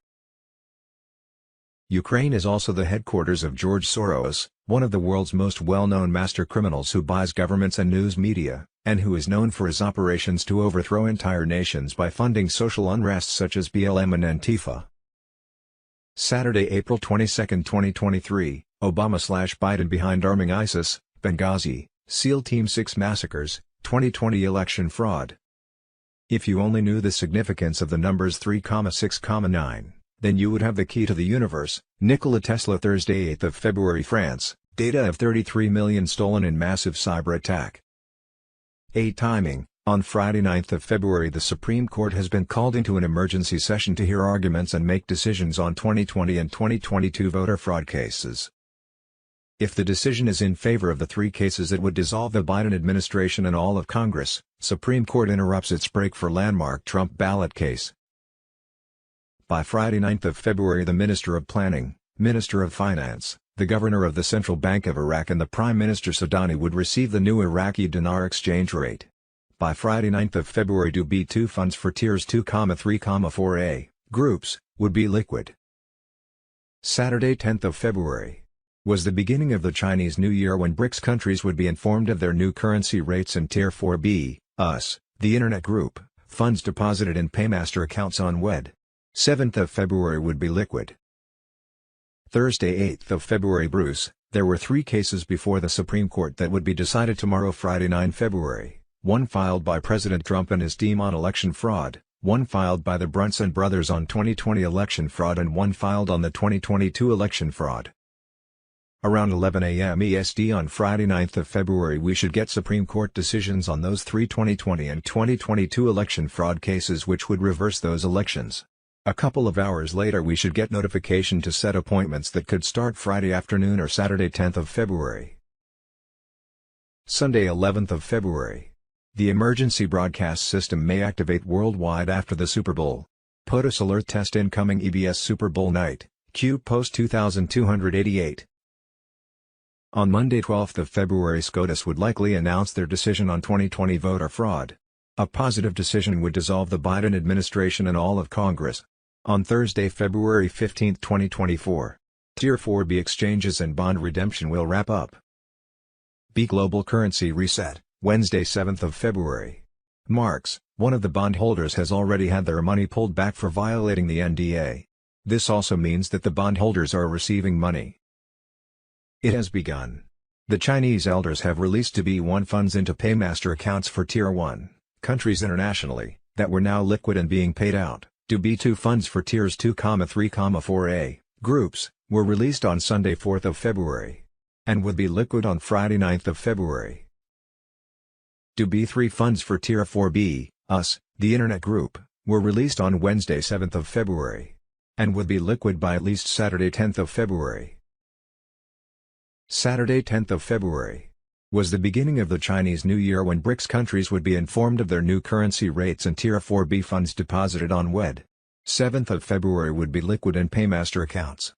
Ukraine is also the headquarters of George Soros, one of the world's most well-known master criminals who buys governments and news media, and who is known for his operations to overthrow entire nations by funding social unrest such as BLM and Antifa. Saturday, April 22, 2023, Obama/Biden behind arming ISIS, Benghazi, SEAL Team 6 massacres, 2020 election fraud. If you only knew the significance of the numbers 3,6,9, then you would have the key to the universe. Nikola Tesla. Thursday, 8 February. France, data of 33 million stolen in massive cyber attack. Timing. On Friday, 9 February, the Supreme Court has been called into an emergency session to hear arguments and make decisions on 2020 and 2022 voter fraud cases. If the decision is in favor of the three cases, it would dissolve the Biden administration and all of Congress. Supreme Court interrupts its break for landmark Trump ballot case. By Friday, 9 February, the Minister of Planning, Minister of Finance, the Governor of the Central Bank of Iraq and the Prime Minister Sudani would receive the new Iraqi dinar exchange rate. By Friday, 9 February, B2 funds for tiers 2, 3, 4A groups would be liquid. Saturday, 10 February, was the beginning of the Chinese New Year, when BRICS countries would be informed of their new currency rates, and Tier 4B, US, the Internet Group, funds deposited in Paymaster accounts on WED. 7th of February would be liquid. Thursday, 8th of February. Bruce, there were three cases before the Supreme Court that would be decided tomorrow. Friday, 9 February, one filed by President Trump and his team on election fraud, one filed by the Brunson brothers on 2020 election fraud, and one filed on the 2022 election fraud. Around 11 a.m. EST on Friday, 9th of February, we should get Supreme Court decisions on those three 2020 and 2022 election fraud cases, which would reverse those elections. A couple of hours later, we should get notification to set appointments that could start Friday afternoon or Saturday, 10th of February. Sunday, 11th of February. The emergency broadcast system may activate worldwide after the Super Bowl. POTUS alert test incoming. EBS Super Bowl night, Q post 2288. On Monday, 12th of February, SCOTUS would likely announce their decision on 2020 voter fraud. A positive decision would dissolve the Biden administration and all of Congress. On Thursday, February 15, 2024, Tier 4B exchanges and bond redemption will wrap up. B Global Currency Reset, Wednesday, 7th of February. Marks, one of the bondholders, has already had their money pulled back for violating the NDA. This also means that the bondholders are receiving money. It has begun. The Chinese elders have released to B1 funds into Paymaster accounts for Tier 1 countries internationally, that were now liquid and being paid out. To B2 funds for tiers 2, 3, 4A groups were released on Sunday, 4th of February, and would be liquid on Friday, 9th of February. To B3 funds for Tier 4B, US, the Internet Group, were released on Wednesday, 7th of February, and would be liquid by at least Saturday, 10th of February. Saturday, 10th of February, was the beginning of the Chinese New Year, when BRICS countries would be informed of their new currency rates and Tier 4B funds deposited on WED. 7th of February would be liquid in Paymaster accounts.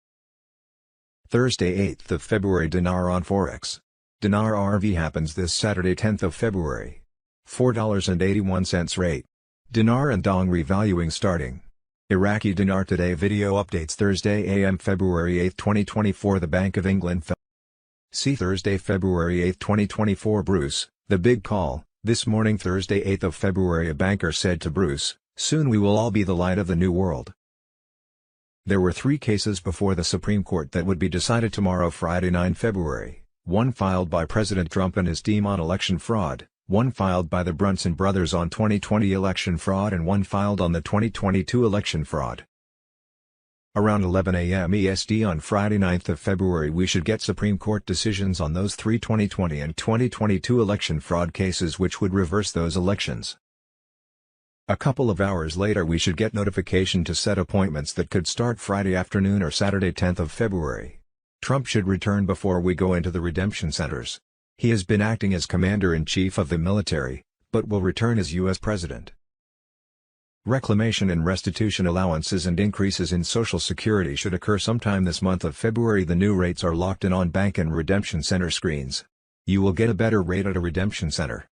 Thursday, 8th of February. Dinar on Forex. Dinar RV happens this Saturday, 10th of February. $4.81 rate. Dinar and Dong revaluing starting. Iraqi dinar today. Video updates. Thursday AM February 8, 2024. The Bank of England fell. See Thursday, February 8, 2024. Bruce, the big call. This morning, Thursday, 8th of February, a banker said to Bruce, "Soon we will all be the light of the new world." There were three cases before the Supreme Court that would be decided tomorrow, Friday, 9 February. One filed by President Trump and his team on election fraud, one filed by the Brunson brothers on 2020 election fraud, and one filed on the 2022 election fraud. Around 11 a.m. EST on Friday, 9th of February, we should get Supreme Court decisions on those three 2020 and 2022 election fraud cases, which would reverse those elections. A couple of hours later we should get notification to set appointments that could start Friday afternoon or Saturday 10th of February. Trump should return before we go into the redemption centers. He has been acting as Commander-in-Chief of the military, but will return as U.S. President. Reclamation and restitution allowances and increases in Social Security should occur sometime this month of February. The new rates are locked in on bank and redemption center screens. You will get a better rate at a redemption center.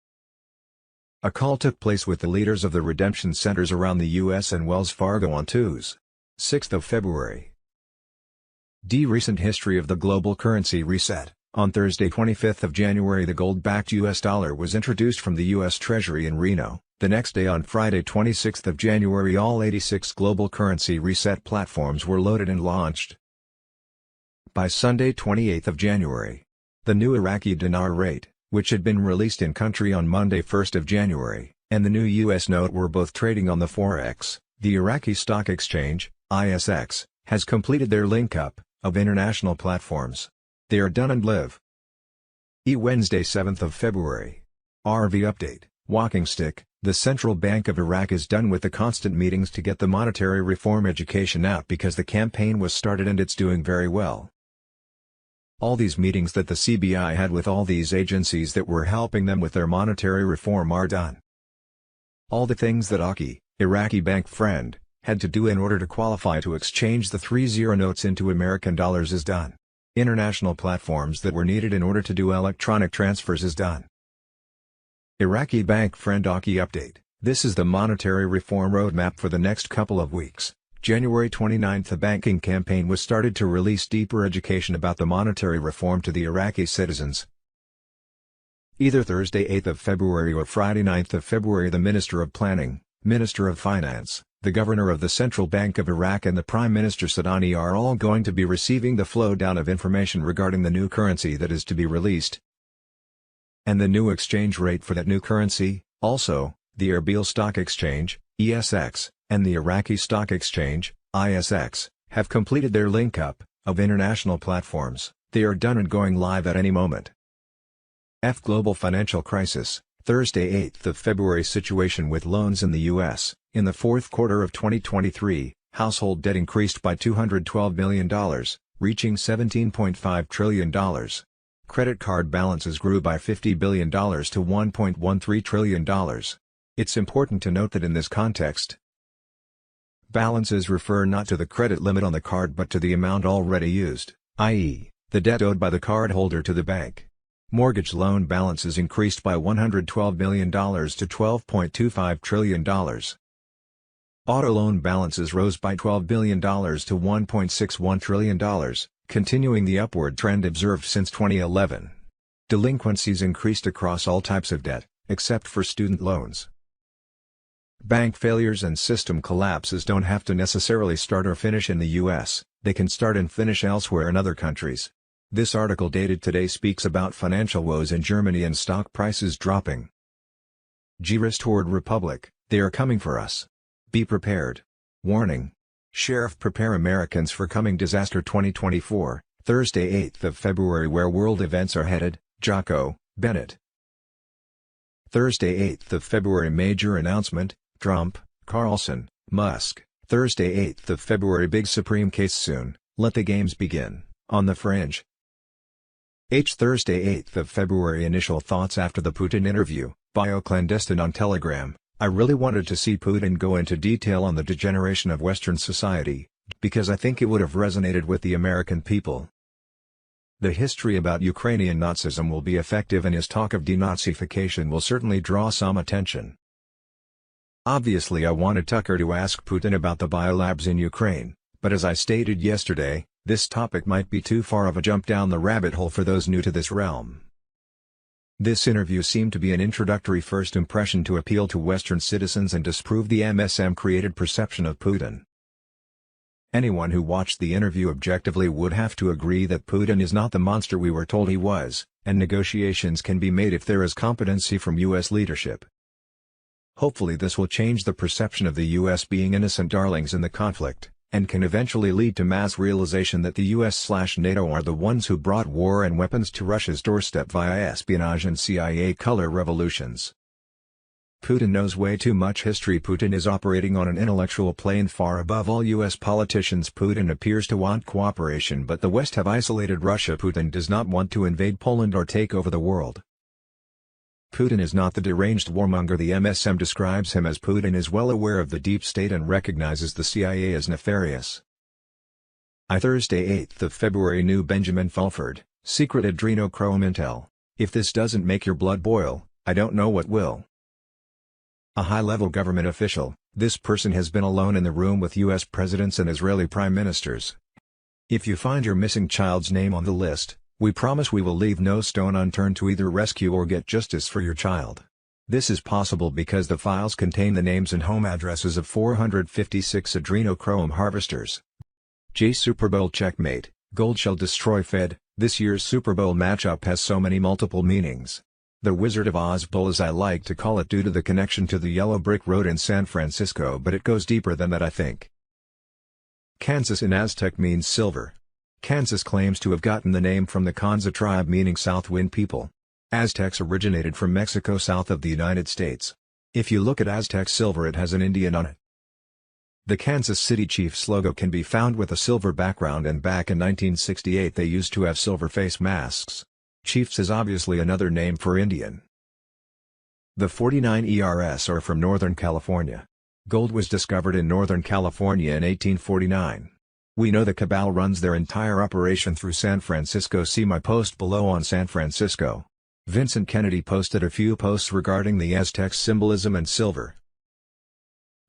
A call took place with the leaders of the redemption centers around the U.S. and Wells Fargo on Tuesday, 6th of February. Recent history of the global currency reset. On Thursday 25th of January the gold-backed U.S. dollar was introduced from the U.S. Treasury in Reno. The next day on Friday 26th of January all 86 global currency reset platforms were loaded and launched. By Sunday 28th of January, the new Iraqi dinar rate, which had been released in country on Monday 1st of January, and the new U.S. note were both trading on the Forex. The Iraqi Stock Exchange, ISX, has completed their link-up of international platforms. They are done and live. Wednesday 7th of February. RV update, walking stick. The Central Bank of Iraq is done with the constant meetings to get the monetary reform education out because the campaign was started and it's doing very well. All these meetings that the CBI had with all these agencies that were helping them with their monetary reform are done. All the things that Aki, Iraqi bank friend, had to do in order to qualify to exchange the 30 notes into American dollars is done. International platforms that were needed in order to do electronic transfers is done. Iraqi bank friend Aki update. This is the monetary reform roadmap for the next couple of weeks. January 29th the banking campaign was started to release deeper education about the monetary reform to the Iraqi citizens. Either Thursday 8th of February or Friday 9th of February the Minister of Planning, Minister of Finance, the Governor of the Central Bank of Iraq and the Prime Minister Sadani are all going to be receiving the flow down of information regarding the new currency that is to be released, and the new exchange rate for that new currency. Also, the Erbil Stock Exchange, ESX, and the Iraqi Stock Exchange, ISX, have completed their link-up of international platforms. They are done and going live at any moment. Global financial crisis. Thursday 8th of February situation with loans in the U.S. In the fourth quarter of 2023, household debt increased by $212 million, reaching $17.5 trillion. Credit card balances grew by $50 billion to $1.13 trillion. It's important to note that in this context, balances refer not to the credit limit on the card but to the amount already used, i.e., the debt owed by the cardholder to the bank. Mortgage loan balances increased by $112 million to $12.25 trillion. Auto loan balances rose by $12 billion to $1.61 trillion, continuing the upward trend observed since 2011. Delinquencies increased across all types of debt, except for student loans. Bank failures and system collapses don't have to necessarily start or finish in the U.S., they can start and finish elsewhere in other countries. This article dated today speaks about financial woes in Germany and stock prices dropping. G-Risk toward Republic, they are coming for us. Be prepared. Warning. Sheriff prepare Americans for coming disaster 2024, Thursday 8th of February where world events are headed, Jocko, Bennett. Thursday 8th of February major announcement, Trump, Carlson, Musk. Thursday 8th of February big Supreme case soon, let the games begin, on the fringe. Thursday 8th of February initial thoughts after the Putin interview, bio clandestine on Telegram. I really wanted to see Putin go into detail on the degeneration of Western society, because I think it would have resonated with the American people. The history about Ukrainian Nazism will be effective and his talk of denazification will certainly draw some attention. Obviously I wanted Tucker to ask Putin about the biolabs in Ukraine, but as I stated yesterday, this topic might be too far of a jump down the rabbit hole for those new to this realm. This interview seemed to be an introductory first impression to appeal to Western citizens and disprove the MSM-created perception of Putin. Anyone who watched the interview objectively would have to agree that Putin is not the monster we were told he was, and negotiations can be made if there is competency from U.S. leadership. Hopefully this will change the perception of the U.S. being innocent darlings in the conflict, and can eventually lead to mass realization that the US/NATO are the ones who brought war and weapons to Russia's doorstep via espionage and CIA color revolutions. Putin knows way too much history. Putin is operating on an intellectual plane far above all US politicians. Putin appears to want cooperation, but the West have isolated Russia. Putin does not want to invade Poland or take over the world. Putin is not the deranged warmonger the MSM describes him as. Putin is well aware of the deep state and recognizes the CIA as nefarious. Thursday 8th of February. New Benjamin Fulford, secret adrenochrome intel. If this doesn't make your blood boil, I don't know what will. A high-level government official, this person has been alone in the room with US presidents and Israeli prime ministers. If you find your missing child's name on the list, we promise we will leave no stone unturned to either rescue or get justice for your child. This is possible because the files contain the names and home addresses of 456 adrenochrome harvesters. Super Bowl checkmate, gold shall destroy Fed. This year's Super Bowl matchup has so many multiple meanings. The Wizard of Oz Bowl, as I like to call it, due to the connection to the yellow brick road in San Francisco, but it goes deeper than that, I think. Kansas in Aztec means silver. Kansas claims to have gotten the name from the Kanza tribe, meaning south wind people. Aztecs originated from Mexico south of the United States. If you look at Aztec silver, it has an Indian on it. The Kansas City Chiefs logo can be found with a silver background, and back in 1968 they used to have silver face masks. Chiefs is obviously another name for Indian. The 49 ERS are from Northern California. Gold was discovered in Northern California in 1849. We know the cabal runs their entire operation through San Francisco. See my post below on San Francisco. Vincent Kennedy posted a few posts regarding the Aztec symbolism and silver.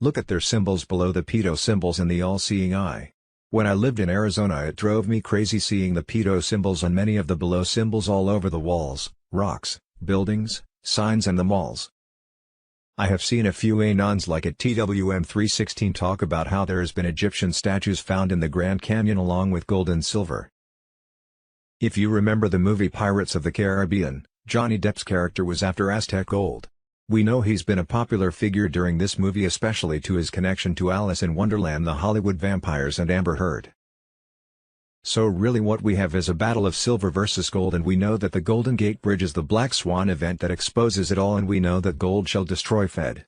Look at their symbols below, the pedo symbols and the all-seeing eye. When I lived in Arizona, it drove me crazy seeing the pedo symbols on many of the below symbols all over the walls, rocks, buildings, signs and the malls. I have seen a few anons like at TWM 316 talk about how there has been Egyptian statues found in the Grand Canyon along with gold and silver. If you remember the movie Pirates of the Caribbean, Johnny Depp's character was after Aztec gold. We know he's been a popular figure during this movie, especially to his connection to Alice in Wonderland, the Hollywood vampires and Amber Heard. So really what we have is a battle of silver versus gold, and we know that the Golden Gate Bridge is the Black Swan event that exposes it all, and we know that gold shall destroy Fed.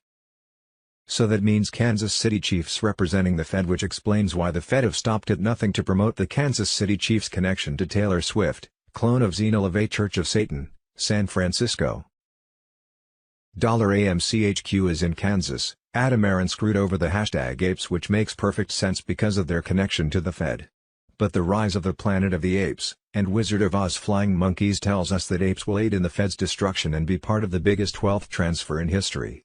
So that means Kansas City Chiefs representing the Fed, which explains why the Fed have stopped at nothing to promote the Kansas City Chiefs connection to Taylor Swift, clone of Xenoleve Church of Satan, San Francisco. $AMCHQ is in Kansas. Adam Aaron screwed over the hashtag apes, which makes perfect sense because of their connection to the Fed. But the rise of the Planet of the Apes, and Wizard of Oz flying monkeys tells us that apes will aid in the Fed's destruction and be part of the biggest wealth transfer in history.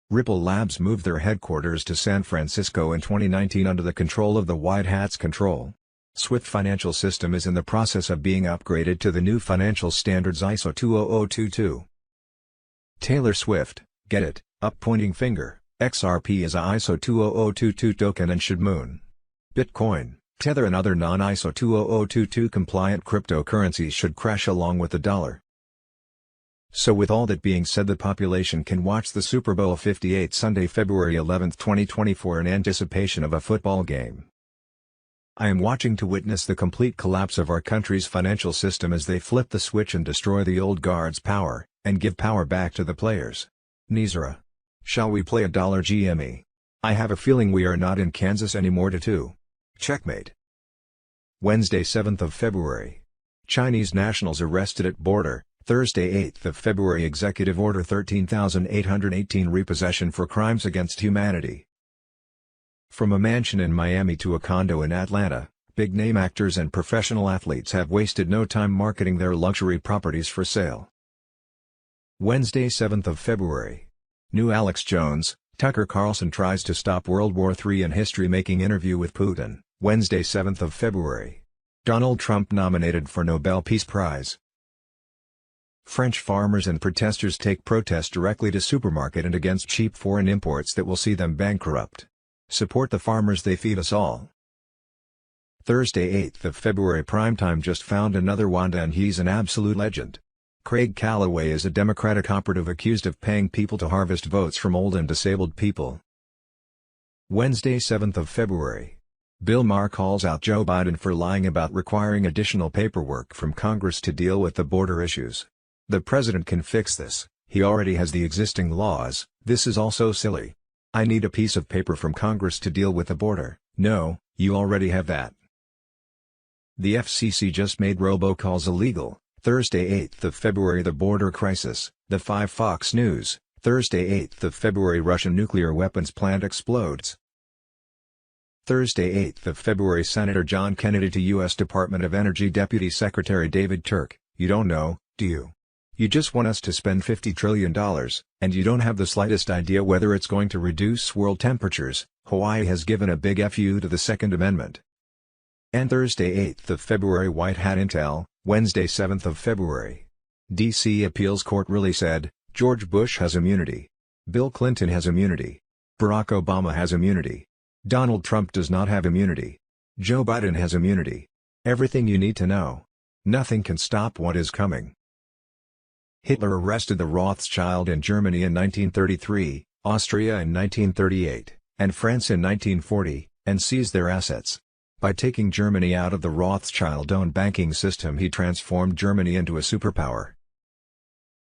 Ripple Labs moved their headquarters to San Francisco in 2019 under the control of the White Hat's control. Swift Financial System is in the process of being upgraded to the new financial standards ISO 20022. Taylor Swift, get it, up pointing finger. XRP is a ISO 20022 token and should moon. Bitcoin, Tether and other non-ISO 20022 compliant cryptocurrencies should crash along with the dollar. So with all that being said, the population can watch the Super Bowl 58 Sunday, February 11, 2024 in anticipation of a football game. I am watching to witness the complete collapse of our country's financial system as they flip the switch and destroy the old guard's power, and give power back to the players. Nizra. Shall we play a dollar GME? I have a feeling we are not in Kansas anymore to 2. Checkmate. Wednesday 7th of February. Chinese nationals arrested at border. Thursday 8th of February. Executive Order 13,818 repossession for crimes against humanity. From a mansion in Miami to a condo in Atlanta, big-name actors and professional athletes have wasted no time marketing their luxury properties for sale. Wednesday 7th of February. New Alex Jones, Tucker Carlson tries to stop World War III in history-making interview with Putin. Wednesday 7th of February. Donald Trump nominated for Nobel Peace Prize. French farmers and protesters take protest directly to supermarket and against cheap foreign imports that will see them bankrupt. Support the farmers, they feed us all. Thursday 8th of February. Primetime just found another Wanda and he's an absolute legend. Craig Calloway is a Democratic operative accused of paying people to harvest votes from old and disabled people. Wednesday 7th of February. Bill Maher calls out Joe Biden for lying about requiring additional paperwork from Congress to deal with the border issues. The president can fix this, He already has the existing laws. This is also silly. I need a piece of paper from Congress to deal with the border. No, you already have that. The FCC just made robocalls illegal. Thursday 8th of February. The border crisis. The 5 Fox News. Thursday 8th of February. Russian nuclear weapons plant explodes. Thursday 8th of February. Senator John Kennedy to U.S. Department of Energy Deputy Secretary David Turk. You don't know, do you? You just want us to spend $50 trillion, and you don't have the slightest idea whether it's going to reduce world temperatures. Hawaii has given a big FU to the Second Amendment. And Thursday 8th of February. White Hat Intel. Wednesday 7th of February. D.C. Appeals Court really said, George Bush has immunity. Bill Clinton has immunity. Barack Obama has immunity. Donald Trump does not have immunity. Joe Biden has immunity. Everything you need to know. Nothing can stop what is coming. Hitler arrested the Rothschild in Germany in 1933, Austria in 1938, and France in 1940, and seized their assets. By taking Germany out of the Rothschild-owned banking system, he transformed Germany into a superpower.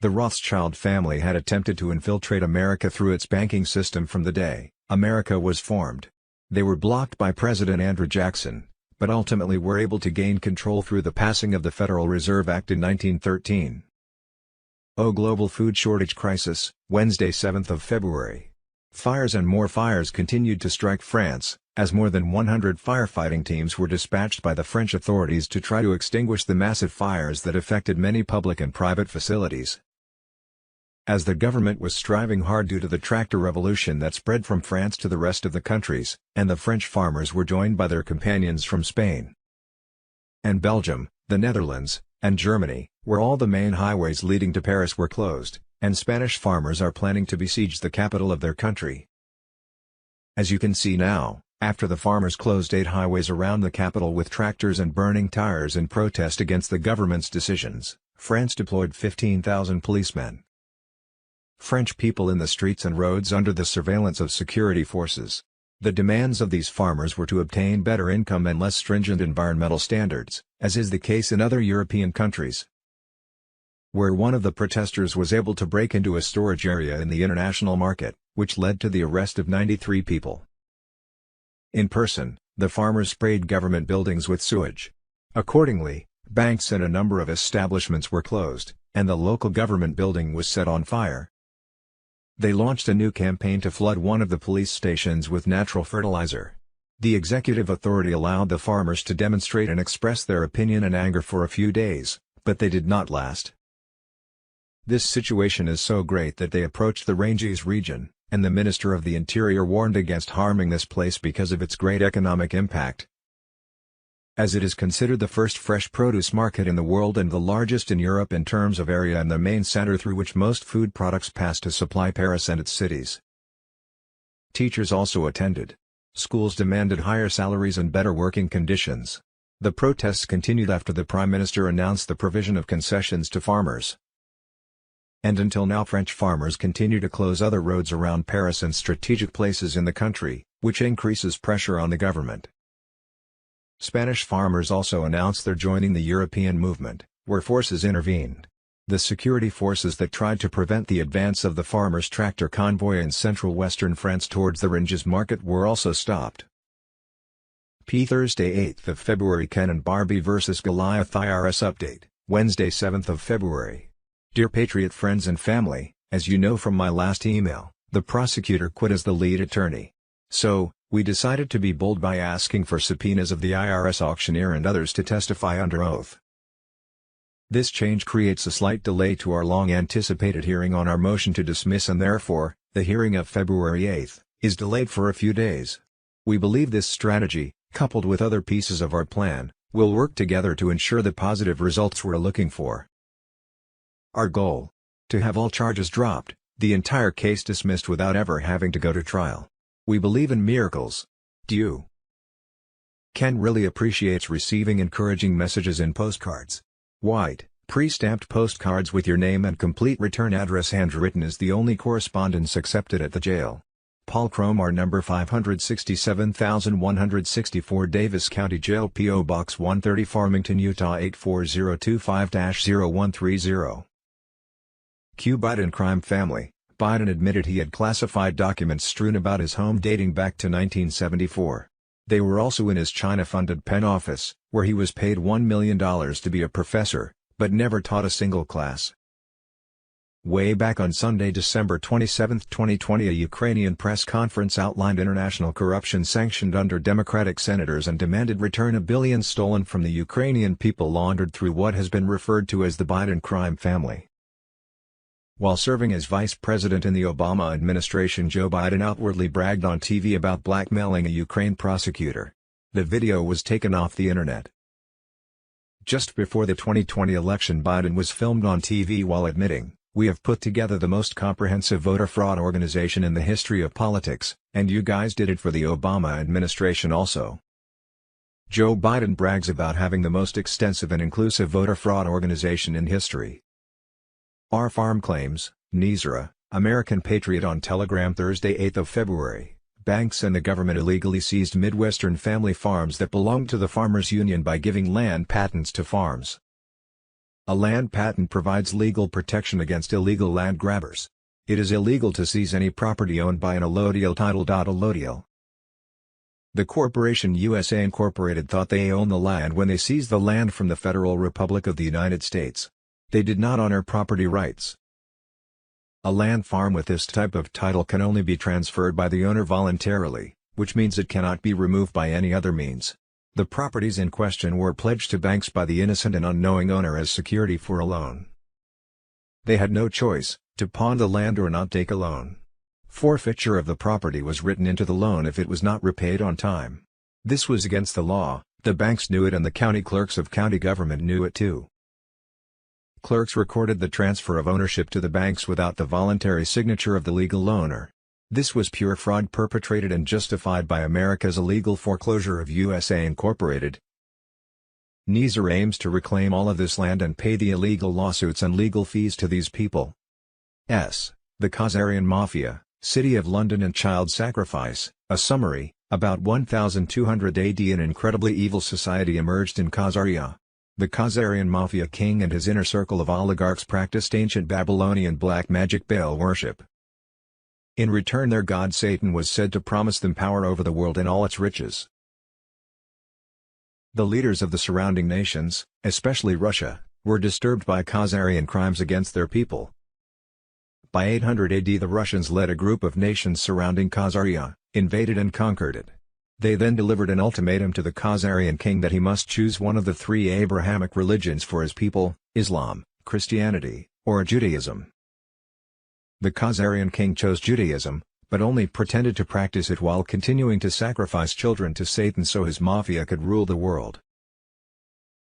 The Rothschild family had attempted to infiltrate America through its banking system from the day America was formed. They were blocked by President Andrew Jackson, but ultimately were able to gain control through the passing of the Federal Reserve Act in 1913. Oh, global food shortage crisis. Wednesday 7th of February. Fires and more fires continued to strike France, as more than 100 firefighting teams were dispatched by the French authorities to try to extinguish the massive fires that affected many public and private facilities. As the government was striving hard due to the tractor revolution that spread from France to the rest of the countries, and the French farmers were joined by their companions from Spain and Belgium, the Netherlands, and Germany, where all the main highways leading to Paris were closed, and Spanish farmers are planning to besiege the capital of their country. As you can see now, after the farmers closed 8 highways around the capital with tractors and burning tires in protest against the government's decisions, France deployed 15,000 policemen. French people in the streets and roads under the surveillance of security forces. The demands of these farmers were to obtain better income and less stringent environmental standards, as is the case in other European countries, where one of the protesters was able to break into a storage area in the international market, which led to the arrest of 93 people. In person, the farmers sprayed government buildings with sewage. Accordingly, banks and a number of establishments were closed, and the local government building was set on fire. They launched a new campaign to flood one of the police stations with natural fertilizer. The executive authority allowed the farmers to demonstrate and express their opinion and anger for a few days, but they did not last. This situation is so great that they approached the Ranges region, and the Minister of the Interior warned against harming this place because of its great economic impact, as it is considered the first fresh produce market in the world and the largest in Europe in terms of area and the main center through which most food products pass to supply Paris and its cities. Teachers also attended. Schools demanded higher salaries and better working conditions. The protests continued after the Prime Minister announced the provision of concessions to farmers. And until now French farmers continue to close other roads around Paris and strategic places in the country, which increases pressure on the government. Spanish farmers also announced they're joining the European movement, where forces intervened. The security forces that tried to prevent the advance of the farmers' tractor convoy in central western France towards the Ranges market were also stopped. Thursday 8th of February. Ken and Barbie vs. Goliath IRS update, Wednesday 7th of February. Dear Patriot friends and family, as you know from my last email, the prosecutor quit as the lead attorney. So, we decided to be bold by asking for subpoenas of the IRS auctioneer and others to testify under oath. This change creates a slight delay to our long-anticipated hearing on our motion to dismiss, and therefore, the hearing of February 8th, is delayed for a few days. We believe this strategy, coupled with other pieces of our plan, will work together to ensure the positive results we're looking for. Our goal: to have all charges dropped, the entire case dismissed without ever having to go to trial. We believe in miracles. Do you? Ken really appreciates receiving encouraging messages in postcards. White, pre-stamped postcards with your name and complete return address handwritten is the only correspondence accepted at the jail. Paul Cromar, number 567164, Davis County Jail, P.O. Box 130, Farmington, Utah 84025-0130. Q. Biden crime family. Biden admitted he had classified documents strewn about his home dating back to 1974. They were also in his China-funded Penn office, where he was paid $1 million to be a professor, but never taught a single class. Way back on Sunday, December 27, 2020, a Ukrainian press conference outlined international corruption sanctioned under Democratic senators and demanded return of billions stolen from the Ukrainian people laundered through what has been referred to as the Biden crime family. While serving as vice president in the Obama administration, Joe Biden outwardly bragged on TV about blackmailing a Ukraine prosecutor. The video was taken off the internet. Just before the 2020 election, Biden was filmed on TV while admitting, "We have put together the most comprehensive voter fraud organization in the history of politics, and you guys did it for the Obama administration also." Joe Biden brags about having the most extensive and inclusive voter fraud organization in history. R. Farm claims, Nizra, American Patriot on Telegram Thursday 8 February, banks and the government illegally seized Midwestern family farms that belonged to the Farmers Union by giving land patents to farms. A land patent provides legal protection against illegal land grabbers. It is illegal to seize any property owned by an allodial title. Allodial. The corporation USA Incorporated thought they owned the land when they seized the land from the Federal Republic of the United States. They did not honor property rights. A land farm with this type of title can only be transferred by the owner voluntarily, which means it cannot be removed by any other means. The properties in question were pledged to banks by the innocent and unknowing owner as security for a loan. They had no choice, to pawn the land or not take a loan. Forfeiture of the property was written into the loan if it was not repaid on time. This was against the law, the banks knew it and the county clerks of county government knew it too. Clerks recorded the transfer of ownership to the banks without the voluntary signature of the legal owner. This was pure fraud perpetrated and justified by America's illegal foreclosure of USA Incorporated. Nizra aims to reclaim all of this land and pay the illegal lawsuits and legal fees to these people. The Khazarian Mafia, City of London and Child Sacrifice. A summary: about 1200 AD an incredibly evil society emerged in Khazaria. The Khazarian Mafia king and his inner circle of oligarchs practiced ancient Babylonian black magic Baal worship. In return, their god Satan was said to promise them power over the world and all its riches. The leaders of the surrounding nations, especially Russia, were disturbed by Khazarian crimes against their people. By 800 AD the Russians led a group of nations surrounding Khazaria, invaded and conquered it. They then delivered an ultimatum to the Khazarian king that he must choose one of the three Abrahamic religions for his people: Islam, Christianity, or Judaism. The Khazarian king chose Judaism, but only pretended to practice it while continuing to sacrifice children to Satan so his mafia could rule the world.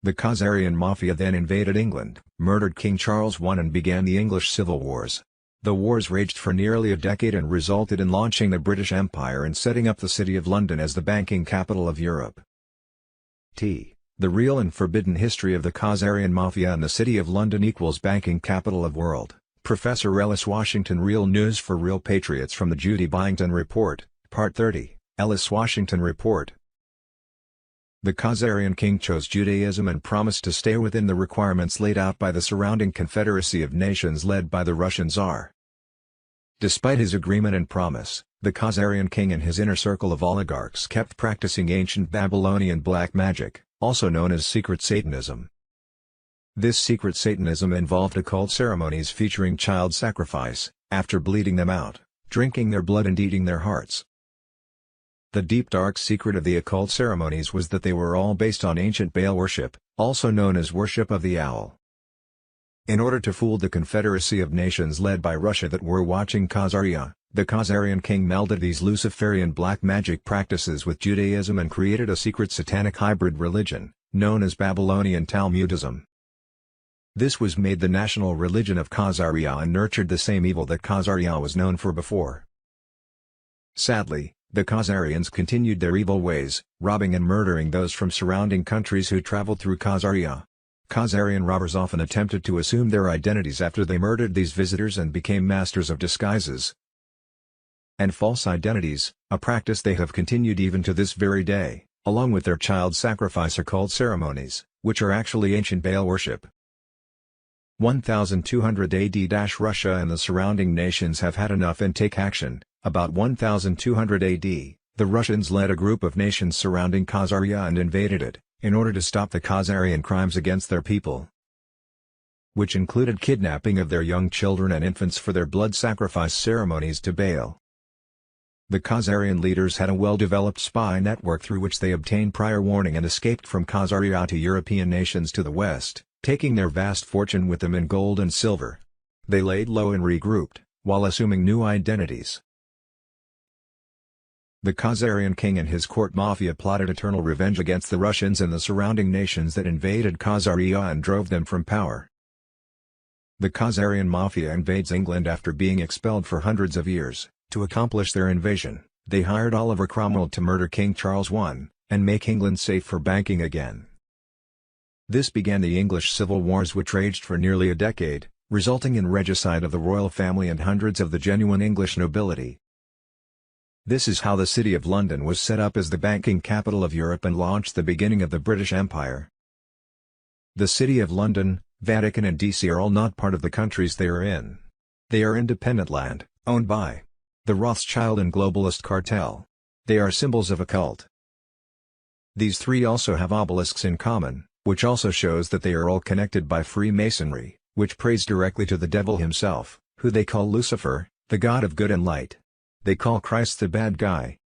The Khazarian Mafia then invaded England, murdered King Charles I and began the English Civil Wars. The wars raged for nearly a decade and resulted in launching the British Empire and setting up the City of London as the banking capital of Europe. The real and forbidden history of the Khazarian Mafia and the City of London equals banking capital of world. Professor Ellis Washington. Real news for real patriots from the Judy Byington Report, Part 30, Ellis Washington Report. The Khazarian king chose Judaism and promised to stay within the requirements laid out by the surrounding confederacy of nations led by the Russian Tsar. Despite his agreement and promise, the Khazarian king and his inner circle of oligarchs kept practicing ancient Babylonian black magic, also known as secret Satanism. This secret Satanism involved occult ceremonies featuring child sacrifice, after bleeding them out, drinking their blood and eating their hearts. The deep dark secret of the occult ceremonies was that they were all based on ancient Baal worship, also known as worship of the owl. In order to fool the confederacy of nations led by Russia that were watching Khazaria, the Khazarian king melded these Luciferian black magic practices with Judaism and created a secret satanic hybrid religion, known as Babylonian Talmudism. This was made the national religion of Khazaria and nurtured the same evil that Khazaria was known for before. Sadly, the Khazarians continued their evil ways, robbing and murdering those from surrounding countries who traveled through Khazaria. Khazarian robbers often attempted to assume their identities after they murdered these visitors and became masters of disguises and false identities, a practice they have continued even to this very day, along with their child sacrifice occult ceremonies, which are actually ancient Baal worship. 1200 AD. Russia and the surrounding nations have had enough and take action. About 1200 AD, the Russians led a group of nations surrounding Khazaria and invaded it, in order to stop the Khazarian crimes against their people, which included kidnapping of their young children and infants for their blood sacrifice ceremonies to Baal. The Khazarian leaders had a well-developed spy network through which they obtained prior warning and escaped from Khazaria to European nations to the west, taking their vast fortune with them in gold and silver. They laid low and regrouped, while assuming new identities. The Khazarian king and his court mafia plotted eternal revenge against the Russians and the surrounding nations that invaded Khazaria and drove them from power. The Khazarian Mafia invades England after being expelled for hundreds of years. To accomplish their invasion, they hired Oliver Cromwell to murder King Charles I, and make England safe for banking again. This began the English Civil Wars, which raged for nearly a decade, resulting in regicide of the royal family and hundreds of the genuine English nobility. This is how the City of London was set up as the banking capital of Europe and launched the beginning of the British Empire. The City of London, Vatican and DC are all not part of the countries they are in. They are independent land, owned by the Rothschild and globalist cartel. They are symbols of a cult. These three also have obelisks in common, which also shows that they are all connected by Freemasonry, which prays directly to the devil himself, who they call Lucifer, the god of good and light. They call Christ the bad guy.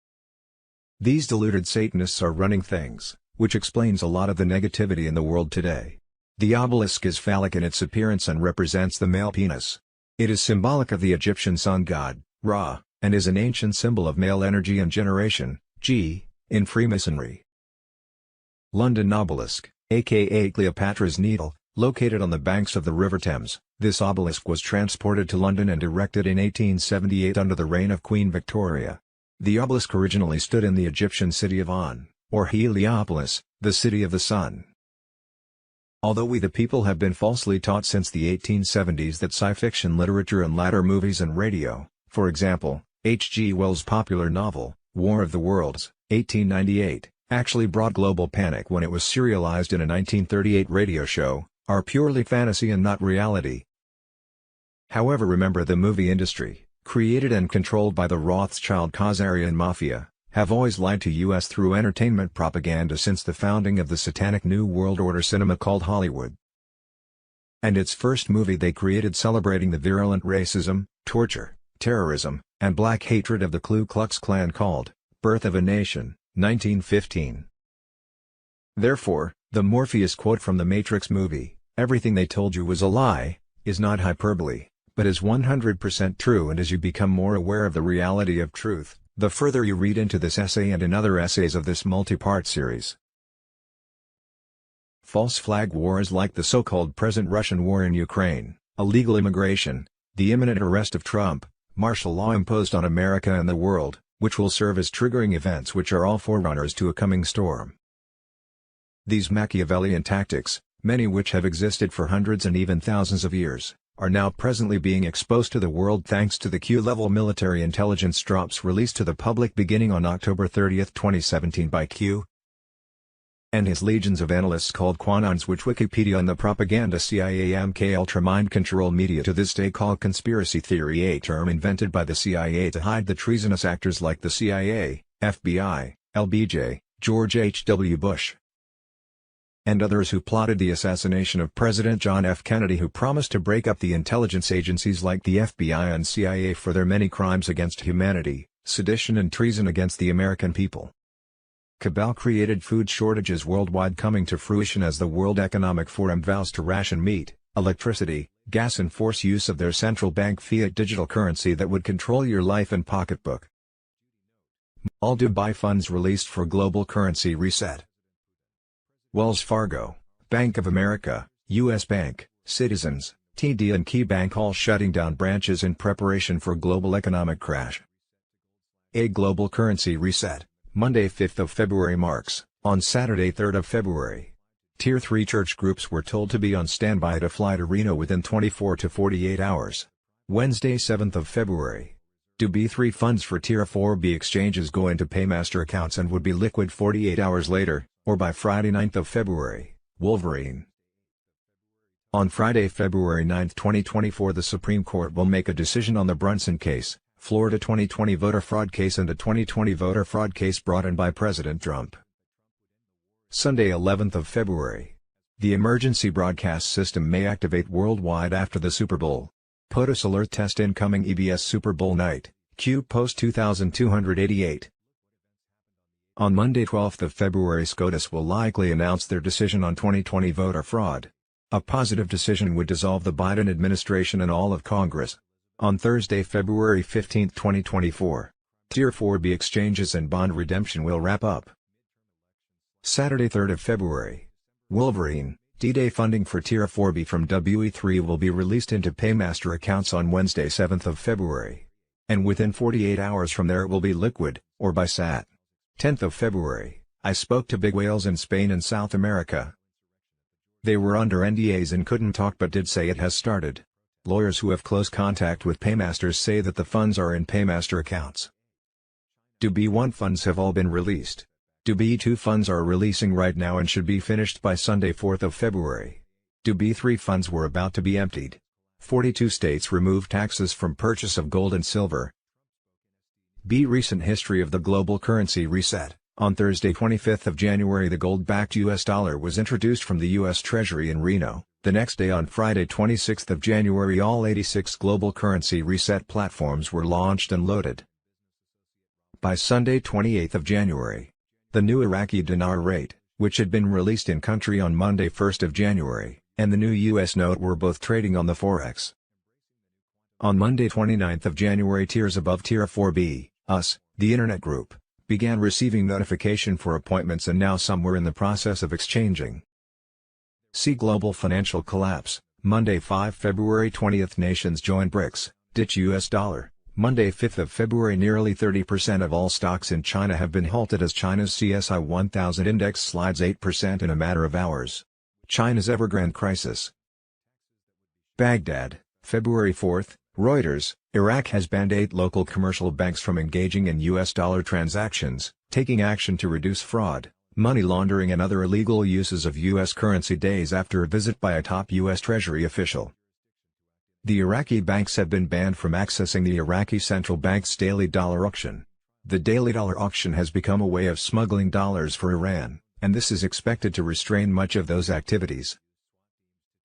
These deluded Satanists are running things, which explains a lot of the negativity in the world today. The obelisk is phallic in its appearance and represents the male penis. It is symbolic of the Egyptian sun god, Ra, and is an ancient symbol of male energy and generation, in Freemasonry. London Obelisk, aka Cleopatra's Needle, located on the banks of the River Thames, this obelisk was transported to London and erected in 1878 under the reign of Queen Victoria. The obelisk originally stood in the Egyptian city of On, or Heliopolis, the city of the sun. Although we the people have been falsely taught since the 1870s that sci-fiction literature and latter movies and radio, for example, H.G. Wells' popular novel, War of the Worlds, 1898, actually brought global panic when it was serialized in a 1938 radio show, are purely fantasy and not reality. However, remember, the movie industry, created and controlled by the Rothschild Khazarian Mafia, have always lied to us through entertainment propaganda since the founding of the satanic New World Order cinema called Hollywood. And its first movie they created celebrating the virulent racism, torture, terrorism, and black hatred of the Ku Klux Klan called Birth of a Nation, 1915. Therefore, the Morpheus quote from the Matrix movie, "Everything they told you was a lie," is not hyperbole, but is 100% true. And as you become more aware of the reality of truth, the further you read into this essay and in other essays of this multi-part series. False flag wars like the so-called present Russian war in Ukraine, illegal immigration, the imminent arrest of Trump, martial law imposed on America and the world, which will serve as triggering events which are all forerunners to a coming storm. These Machiavellian tactics, many which have existed for hundreds and even thousands of years, are now presently being exposed to the world thanks to the Q-level military intelligence drops released to the public beginning on October 30, 2017 by Q and his legions of analysts called Quanons, which Wikipedia and the propaganda CIA MK Ultra mind control media to this day call conspiracy theory, a term invented by the CIA to hide the treasonous actors like the CIA, FBI, LBJ, George H.W. Bush, and others who plotted the assassination of President John F. Kennedy, who promised to break up the intelligence agencies like the FBI and CIA for their many crimes against humanity, sedition and treason against the American people. Cabal created food shortages worldwide coming to fruition as the World Economic Forum vows to ration meat, electricity, gas and force use of their central bank fiat digital currency that would control your life and pocketbook. All Dubai funds released for global currency reset. Wells Fargo, Bank of America, U.S. Bank, Citizens, TD and KeyBank all shutting down branches in preparation for global economic crash. A global currency reset, Monday 5th of February marks, on Saturday 3rd of February. Tier 3 church groups were told to be on standby to fly to Reno within 24 to 48 hours. Wednesday 7th of February. Do B3 funds for Tier 4B exchanges go into paymaster accounts and would be liquid 48 hours later, or by Friday 9th of February. Wolverine. On Friday, February 9, 2024, the Supreme Court will make a decision on the Brunson case, Florida 2020 voter fraud case and a 2020 voter fraud case brought in by President Trump. Sunday, 11th of February. The emergency broadcast system may activate worldwide after the Super Bowl. POTUS alert test incoming EBS Super Bowl night, Q post 2288. On Monday, 12th of February, SCOTUS will likely announce their decision on 2020 voter fraud. A positive decision would dissolve the Biden administration and all of Congress. On Thursday, February 15, 2024, Tier 4B exchanges and bond redemption will wrap up. Saturday, 3rd of February. Wolverine, D-Day funding for Tier 4B from WE3 will be released into Paymaster accounts on Wednesday, 7th of February. And within 48 hours from there it will be liquid, or by SAT. 10th of February, I spoke to big whales in Spain and South America. They were under NDAs and couldn't talk but did say it has started. Lawyers who have close contact with Paymasters say that the funds are in Paymaster accounts. Do B1 funds have all been released. Do B2 funds are releasing right now and should be finished by Sunday, 4th of February. Do B3 funds were about to be emptied. 42 states removed taxes from purchase of gold and silver. B. Recent history of the global currency reset. On Thursday, 25th of January, the gold-backed US dollar was introduced from the US Treasury in Reno. The next day, on Friday, 26th of January, all 86 global currency reset platforms were launched and loaded. By Sunday, 28th of January, the new Iraqi dinar rate, which had been released in country on Monday, 1st of January, and the new US note were both trading on the Forex. On Monday, 29th of January, tiers above Tier 4B, US, the Internet Group, began receiving notification for appointments and now some were in the process of exchanging. See global financial collapse. Monday, 5 February. 20th nations join BRICS, ditch US dollar. Monday, 5th of February. Nearly 30% of all stocks in China have been halted as China's CSI 1000 index slides 8% in a matter of hours. China's Evergrande crisis. Baghdad, February 4th. Reuters, Iraq has banned 8 local commercial banks from engaging in US dollar transactions, taking action to reduce fraud, money laundering and other illegal uses of US currency days after a visit by a top US Treasury official. The Iraqi banks have been banned from accessing the Iraqi central bank's daily dollar auction. The daily dollar auction has become a way of smuggling dollars for Iran, and this is expected to restrain much of those activities.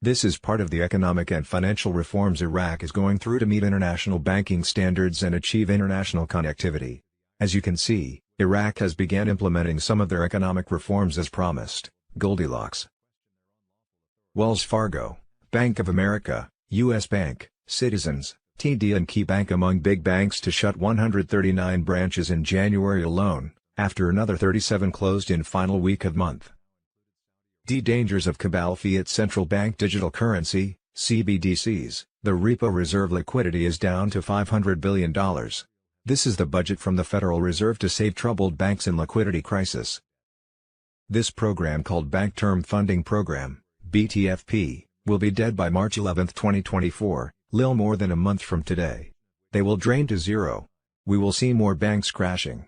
This is part of the economic and financial reforms Iraq is going through to meet international banking standards and achieve international connectivity. As you can see, Iraq has begun implementing some of their economic reforms as promised. Goldilocks. Wells Fargo, Bank of America, U.S. Bank, Citizens, TD and KeyBank among big banks to shut 139 branches in January alone, after another 37 closed in final week of month. D. Dangers of cabal fiat central bank digital currency, CBDCs. The repo reserve liquidity is down to $500 billion. This is the budget from the Federal Reserve to save troubled banks in liquidity crisis. This program, called Bank Term Funding Program, BTFP, will be dead by March 11, 2024, little more than a month from today. They will drain to zero. We will see more banks crashing.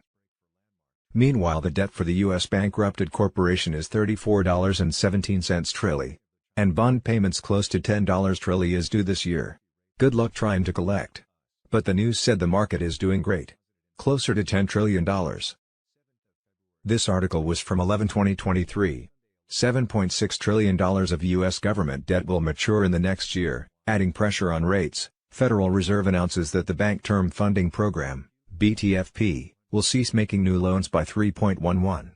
Meanwhile, the debt for the U.S. bankrupted corporation is $34.17 trillion. And bond payments close to $10 trillion is due this year. Good luck trying to collect. But the news said the market is doing great. Closer to $10 trillion. This article was from 11/2023. $7.6 trillion of U.S. government debt will mature in the next year, adding pressure on rates. Federal Reserve announces that the Bank Term Funding Program, BTFP, will cease making new loans by 3.11.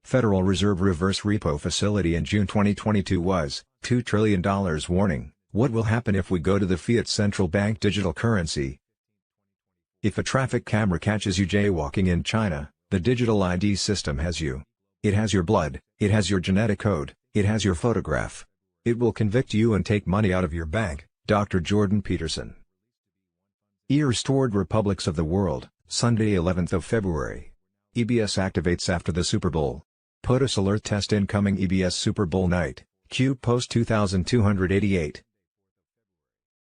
Federal Reserve reverse repo facility in June 2022 was $2 trillion. Warning: what will happen if we go to the fiat central bank digital currency? If a traffic camera catches you jaywalking in China, the digital ID system has you. It has your blood, it has your genetic code, it has your photograph. It will convict you and take money out of your bank. Dr. Jordan Peterson. Restored Republics of the World, Sunday, 11th of February. EBS activates after the Super Bowl. POTUS alert test incoming EBS Super Bowl night, Q post 2288.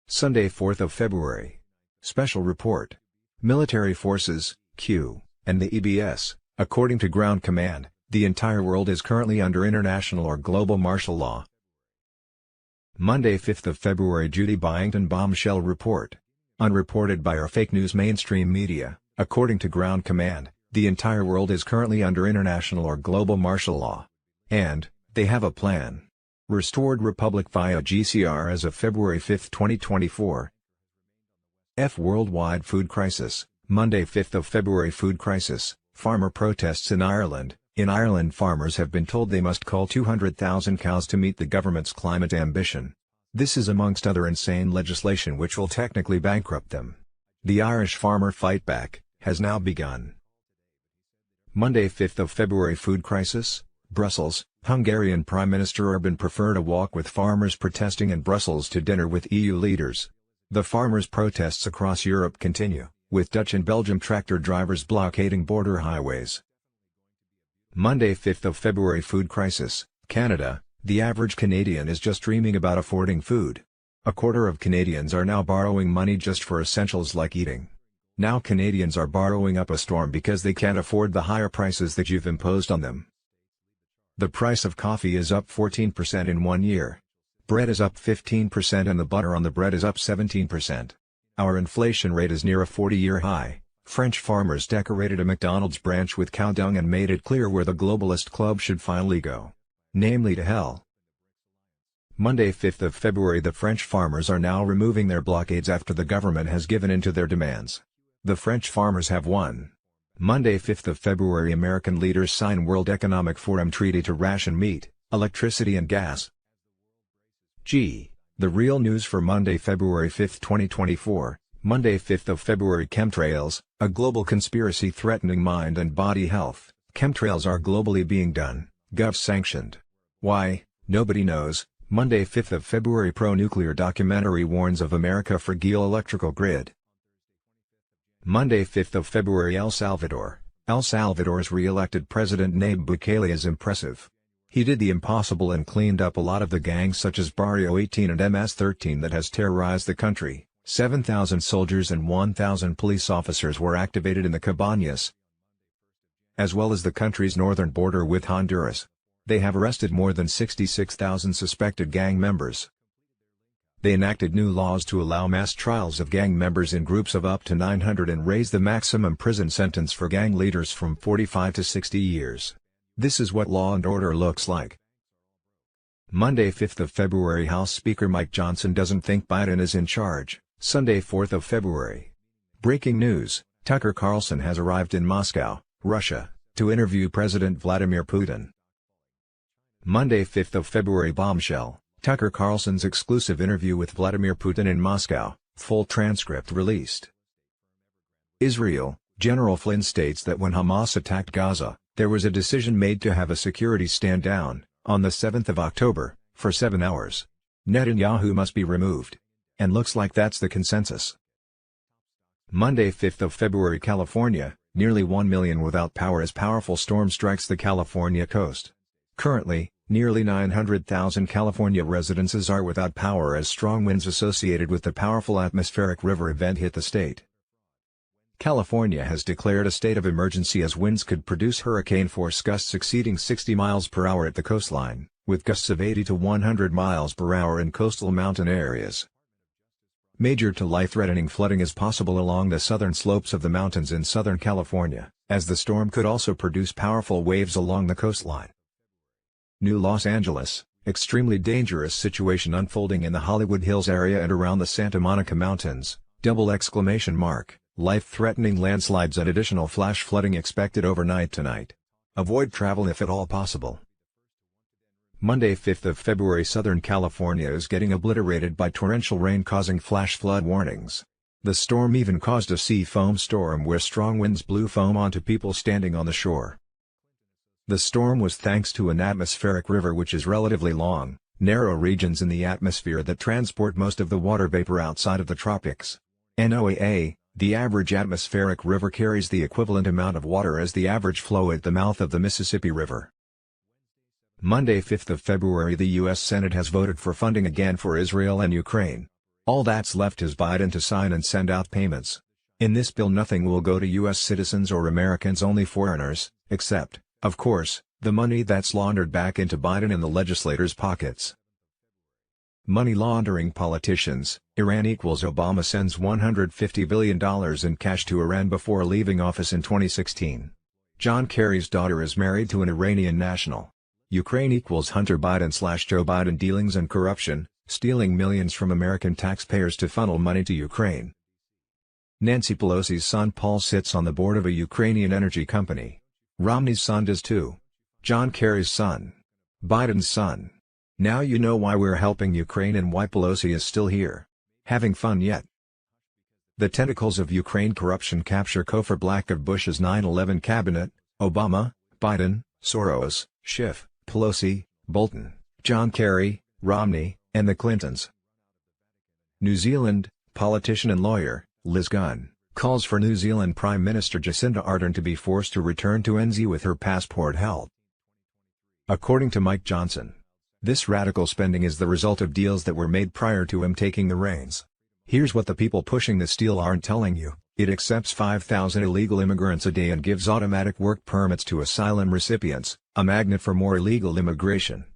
Sunday, 4th of February. Special report. Military forces, Q, and the EBS, according to Ground Command, the entire world is currently under international or global martial law. Monday 5th of February Judy Byington bombshell report. Unreported by our fake news mainstream media, according to Ground Command, the entire world is currently under international or global martial law. And, they have a plan. Restored Republic via GCR as of February 5, 2024. Worldwide food crisis. Monday 5th of February food crisis, farmer protests in Ireland. In Ireland farmers have been told they must cull 200,000 cows to meet the government's climate ambition. This is amongst other insane legislation which will technically bankrupt them. The Irish farmer fight back has now begun. Monday 5th of February food crisis, Brussels. Hungarian Prime Minister Orban preferred a walk with farmers protesting in Brussels to dinner with EU leaders. The farmers' protests across Europe continue, with Dutch and Belgian tractor drivers blockading border highways. Monday 5th of February food crisis, Canada. The average Canadian is just dreaming about affording food. A quarter of Canadians are now borrowing money just for essentials like eating. Now Canadians are borrowing up a storm because they can't afford the higher prices that you've imposed on them. The price of coffee is up 14% in 1 year. Bread is up 15% and the butter on the bread is up 17%. Our inflation rate is near a 40-year high. French farmers decorated a McDonald's branch with cow dung and made it clear where the globalist club should finally go. Namely to hell. Monday 5th of February the French farmers are now removing their blockades after the government has given in to their demands. The French farmers have won. Monday 5th of February American leaders sign World Economic Forum treaty to ration meat, electricity and gas. The real news for Monday February 5, 2024, Monday 5th of February chemtrails, a global conspiracy threatening mind and body health. Chemtrails are globally being done, gov-sanctioned. Why? Nobody knows. Monday 5th of February pro-nuclear documentary warns of America fragile electrical grid. Monday 5th of February El Salvador. El Salvador's re-elected president Nayib Bukele is impressive. He did the impossible and cleaned up a lot of the gangs such as Barrio 18 and MS-13 that has terrorized the country. 7,000 soldiers and 1,000 police officers were activated in the Cabañas, as well as the country's northern border with Honduras. They have arrested more than 66,000 suspected gang members. They enacted new laws to allow mass trials of gang members in groups of up to 900 and raise the maximum prison sentence for gang leaders from 45 to 60 years. This is what law and order looks like. Monday 5th of February House Speaker Mike Johnson doesn't think Biden is in charge. Sunday 4th of February. Breaking news, Tucker Carlson has arrived in Moscow, Russia, to interview President Vladimir Putin. Monday 5th of February bombshell, Tucker Carlson's exclusive interview with Vladimir Putin in Moscow, full transcript released. Israel, General Flynn states that when Hamas attacked Gaza, there was a decision made to have a security stand down, on the 7th of October, for 7 hours. Netanyahu must be removed. And looks like that's the consensus. Monday 5th of February California, nearly 1 million without power as powerful storm strikes the California coast. Currently, nearly 900,000 California residences are without power as strong winds associated with the powerful atmospheric river event hit the state. California has declared a state of emergency as winds could produce hurricane-force gusts exceeding 60 miles per hour at the coastline, with gusts of 80 to 100 miles per hour in coastal mountain areas. Major to life-threatening flooding is possible along the southern slopes of the mountains in Southern California, as the storm could also produce powerful waves along the coastline. New Los Angeles, extremely dangerous situation unfolding in the Hollywood Hills area and around the Santa Monica Mountains, ! Life-threatening landslides and additional flash flooding expected overnight tonight. Avoid travel if at all possible. Monday 5th of February Southern California is getting obliterated by torrential rain causing flash flood warnings. The storm even caused a sea foam storm where strong winds blew foam onto people standing on the shore. The storm was thanks to an atmospheric river which is relatively long, narrow regions in the atmosphere that transport most of the water vapor outside of the tropics. NOAA, the average atmospheric river carries the equivalent amount of water as the average flow at the mouth of the Mississippi River. Monday 5th of February the U.S. Senate has voted for funding again for Israel and Ukraine. All that's left is Biden to sign and send out payments. In this bill nothing will go to U.S. citizens or Americans, only foreigners, except, of course, the money that's laundered back into Biden and the legislators' pockets. Money laundering politicians. Iran equals Obama sends $150 billion in cash to Iran before leaving office in 2016. John Kerry's daughter is married to an Iranian national. Ukraine equals Hunter Biden/Joe Biden dealings and corruption, stealing millions from American taxpayers to funnel money to Ukraine. Nancy Pelosi's son Paul sits on the board of a Ukrainian energy company. Romney's son does too. John Kerry's son. Biden's son. Now you know why we're helping Ukraine and why Pelosi is still here. Having fun yet? The tentacles of Ukraine corruption capture Cofer Black of Bush's 9/11 cabinet, Obama, Biden, Soros, Schiff, Pelosi, Bolton, John Kerry, Romney, and the Clintons. New Zealand, politician and lawyer, Liz Gunn, calls for New Zealand Prime Minister Jacinda Ardern to be forced to return to NZ with her passport held. According to Mike Johnson, this radical spending is the result of deals that were made prior to him taking the reins. Here's what the people pushing this deal aren't telling you: it accepts 5,000 illegal immigrants a day and gives automatic work permits to asylum recipients, a magnet for more illegal immigration.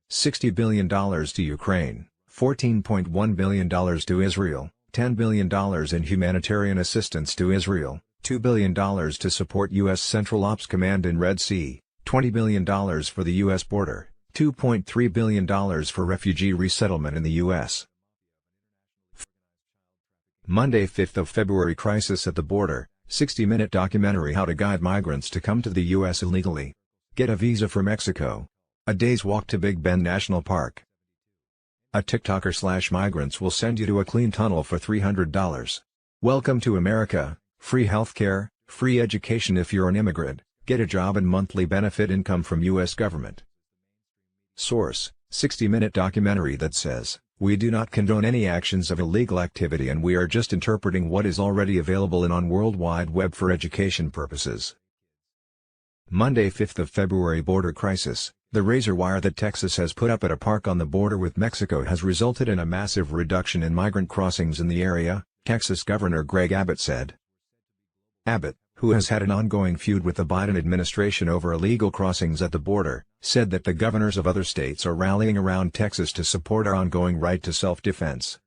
$60 billion to Ukraine, $14.1 billion to Israel, $10 billion in humanitarian assistance to Israel, $2 billion to support U.S. Central Ops Command in Red Sea, $20 billion for the U.S. border, $2.3 billion for refugee resettlement in the U.S. Monday, 5th of February. Crisis at the border, 60-minute documentary how to guide migrants to come to the U.S. illegally. Get a visa for Mexico. A day's walk to Big Bend National Park. A TikToker/migrants will send you to a clean tunnel for $300. Welcome to America, free healthcare, free education if you're an immigrant, get a job and monthly benefit income from U.S. government. Source: 60-minute documentary that says, "We do not condone any actions of illegal activity and we are just interpreting what is already available and on World Wide Web for education purposes." Monday, 5th of February. Border crisis. The razor wire that Texas has put up at a park on the border with Mexico has resulted in a massive reduction in migrant crossings in the area, Texas Governor Greg Abbott said. Abbott, who has had an ongoing feud with the Biden administration over illegal crossings at the border, said that the governors of other states are rallying around Texas to support our ongoing right to self-defense.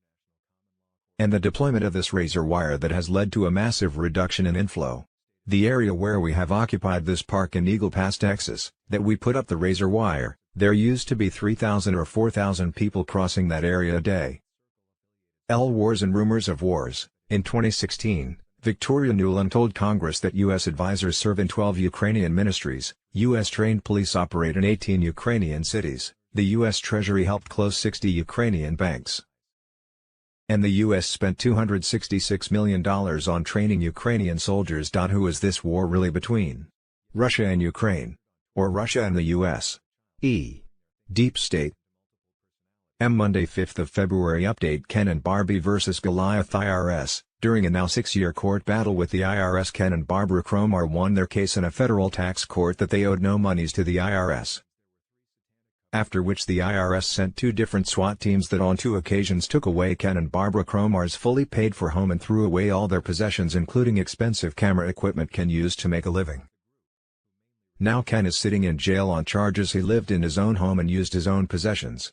And the deployment of this razor wire that has led to a massive reduction in inflow. The area where we have occupied this park in Eagle Pass, Texas, that we put up the razor wire, there used to be 3,000 or 4,000 people crossing that area a day. Wars and rumors of wars. In 2016, Victoria Nuland told Congress that U.S. advisors serve in 12 Ukrainian ministries, U.S.-trained police operate in 18 Ukrainian cities, the U.S. Treasury helped close 60 Ukrainian banks. And the U.S. spent $266 million on training Ukrainian soldiers. Who is this war really between? Russia and Ukraine? Or Russia and the U.S.? Deep State. Monday, 5th of February. Update: Ken and Barbie vs. Goliath. IRS. During a now 6-year court battle with the IRS, Ken and Barbara Cromar won their case in a federal tax court that they owed no monies to the IRS. After which the IRS sent 2 different SWAT teams that on 2 occasions took away Ken and Barbara Cromar's fully paid for home and threw away all their possessions, including expensive camera equipment Ken used to make a living. Now Ken is sitting in jail on charges he lived in his own home and used his own possessions.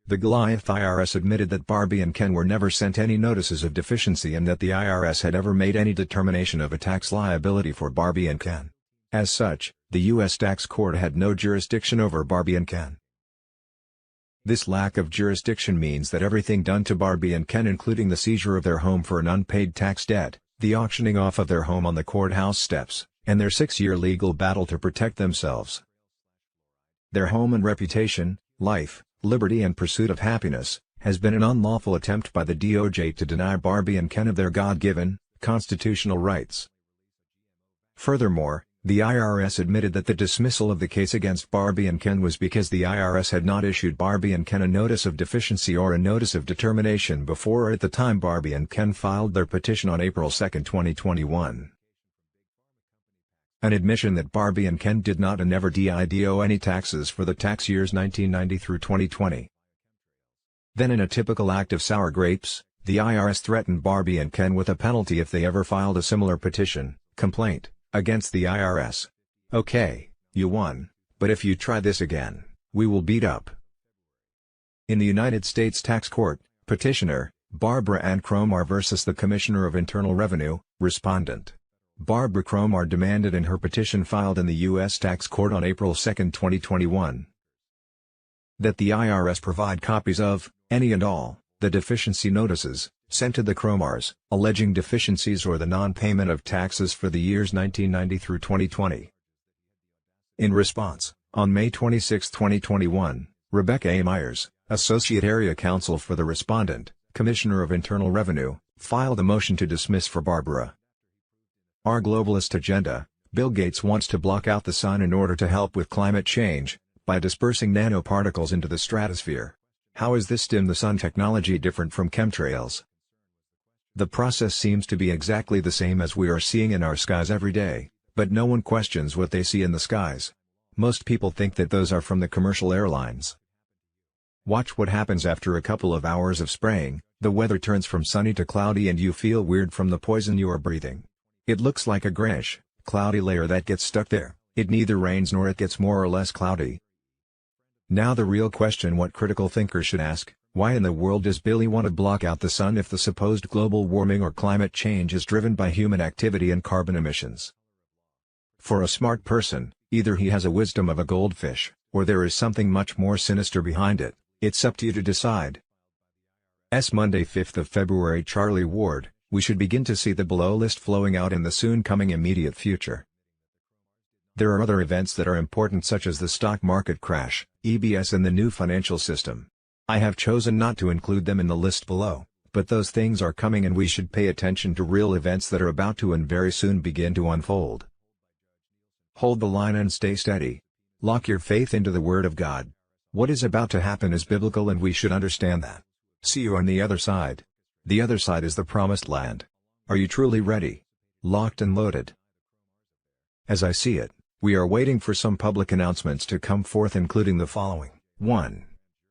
The Goliath IRS admitted that Barbie and Ken were never sent any notices of deficiency and that the IRS had ever made any determination of a tax liability for Barbie and Ken. As such, the U.S. tax court had no jurisdiction over Barbie and Ken. This lack of jurisdiction means that everything done to Barbie and Ken, including the seizure of their home for an unpaid tax debt, the auctioning off of their home on the courthouse steps, and their 6-year legal battle to protect themselves, their home and reputation, life, liberty and pursuit of happiness, has been an unlawful attempt by the DOJ to deny Barbie and Ken of their God-given, constitutional rights. Furthermore, the IRS admitted that the dismissal of the case against Barbie and Ken was because the IRS had not issued Barbie and Ken a notice of deficiency or a notice of determination before or at the time Barbie and Ken filed their petition on April 2, 2021. An admission that Barbie and Ken did not and never did owe any taxes for the tax years 1990 through 2020. Then, in a typical act of sour grapes, the IRS threatened Barbie and Ken with a penalty if they ever filed a similar complaint, against the IRS. "Okay, you won, but if you try this again, we will beat up In the United States Tax Court, petitioner, Barbara Ann Cromar versus the Commissioner of Internal Revenue, respondent. Barbara Cromar demanded in her petition filed in the U.S. Tax Court on April 2, 2021, that the IRS provide copies of, any and all, the deficiency notices, sent to the Cromars, alleging deficiencies or the non-payment of taxes for the years 1990 through 2020. In response, on May 26, 2021, Rebecca A. Myers, Associate Area Counsel for the respondent, Commissioner of Internal Revenue, filed a motion to dismiss for Barbara. Our globalist agenda: Bill Gates wants to block out the sun in order to help with climate change, by dispersing nanoparticles into the stratosphere. How is this dim the sun technology different from chemtrails? The process seems to be exactly the same as we are seeing in our skies every day, but no one questions what they see in the skies. Most people think that those are from the commercial airlines. Watch what happens after a couple of hours of spraying. The weather turns from sunny to cloudy and you feel weird from the poison you are breathing. It looks like a grayish, cloudy layer that gets stuck there. It neither rains nor it gets more or less cloudy. Now the real question what critical thinkers should ask: why in the world does Billy want to block out the sun if the supposed global warming or climate change is driven by human activity and carbon emissions? For a smart person, either he has a wisdom of a goldfish, or there is something much more sinister behind it. It's up to you to decide. Monday 5th of February Charlie Ward, we should begin to see the below list flowing out in the soon coming immediate future. There are other events that are important such as the stock market crash, EBS and the new financial system. I have chosen not to include them in the list below, but those things are coming and we should pay attention to real events that are about to and very soon begin to unfold. Hold the line and stay steady. Lock your faith into the Word of God. What is about to happen is biblical and we should understand that. See you on the other side. The other side is the promised land. Are you truly ready? Locked and loaded? As I see it, we are waiting for some public announcements to come forth including the following: 1.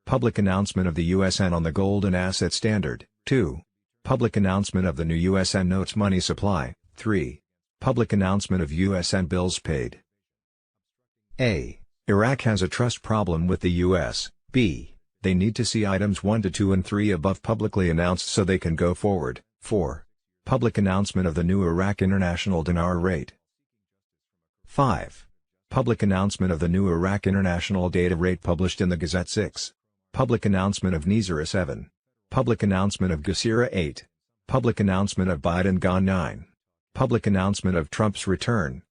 Public announcement of the USN on the Golden Asset Standard. 2. Public announcement of the new USN notes money supply. 3. Public announcement of USN bills paid. A. Iraq has a trust problem with the U.S. B. They need to see items 1 to 2 and 3 above publicly announced so they can go forward. 4. Public announcement of the new Iraq International Dinar rate. 5. Public announcement of the new Iraq International Data rate published in the Gazette. 6. Public announcement of Nizara 7. Public announcement of Gasira 8. Public announcement of Biden gone 9. Public announcement of Trump's return.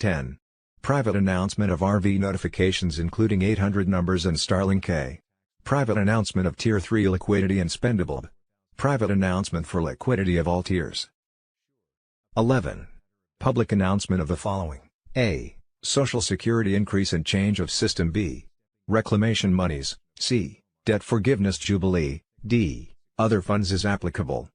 10. Private announcement of RV notifications including 800 numbers and Starlink A. Private announcement of Tier 3 liquidity and spendable. Private announcement for liquidity of all tiers. 11. Public announcement of the following: A. Social Security increase and change of system. B. Reclamation monies. C. Debt forgiveness jubilee. D. Other funds as applicable.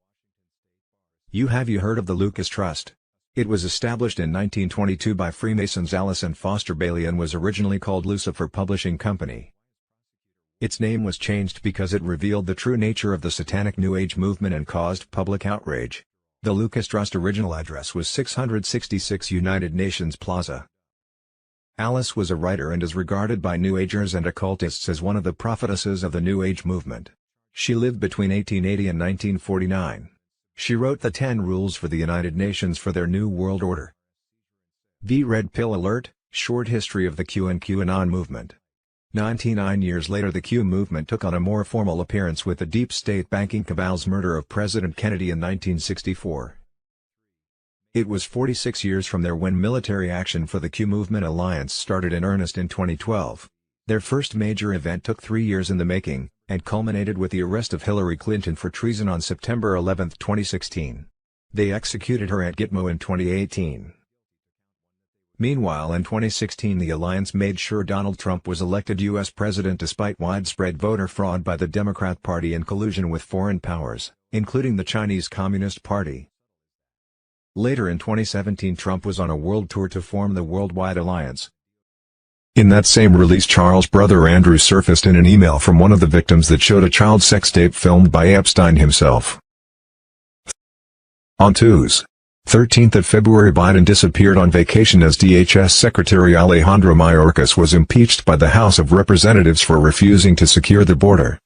You heard of the Lucas Trust? It was established in 1922 by Freemasons Alice and Foster Bailey and was originally called Lucifer Publishing Company. Its name was changed because it revealed the true nature of the satanic New Age movement and caused public outrage. The Lucas Trust original address was 666 United Nations Plaza. Alice was a writer and is regarded by New Agers and occultists as one of the prophetesses of the New Age movement. She lived between 1880 and 1949. She wrote the 10 rules for the United Nations for their New World Order. The Red Pill Alert, short history of the Q and QAnon movement. 99 years later the Q movement took on a more formal appearance with the deep state banking cabal's murder of President Kennedy in 1964. It was 46 years from there when military action for the Q Movement Alliance started in earnest in 2012. Their first major event took 3 years in the making, and culminated with the arrest of Hillary Clinton for treason on September 11, 2016. They executed her at Gitmo in 2018. Meanwhile in 2016 the alliance made sure Donald Trump was elected U.S. president despite widespread voter fraud by the Democrat Party in collusion with foreign powers, including the Chinese Communist Party. Later in 2017 Trump was on a world tour to form the Worldwide Alliance. In that same release Charles' brother Andrew surfaced in an email from one of the victims that showed a child sex tape filmed by Epstein himself. On twos. 13th of February Biden disappeared on vacation as DHS Secretary Alejandro Mayorkas was impeached by the House of Representatives for refusing to secure the border.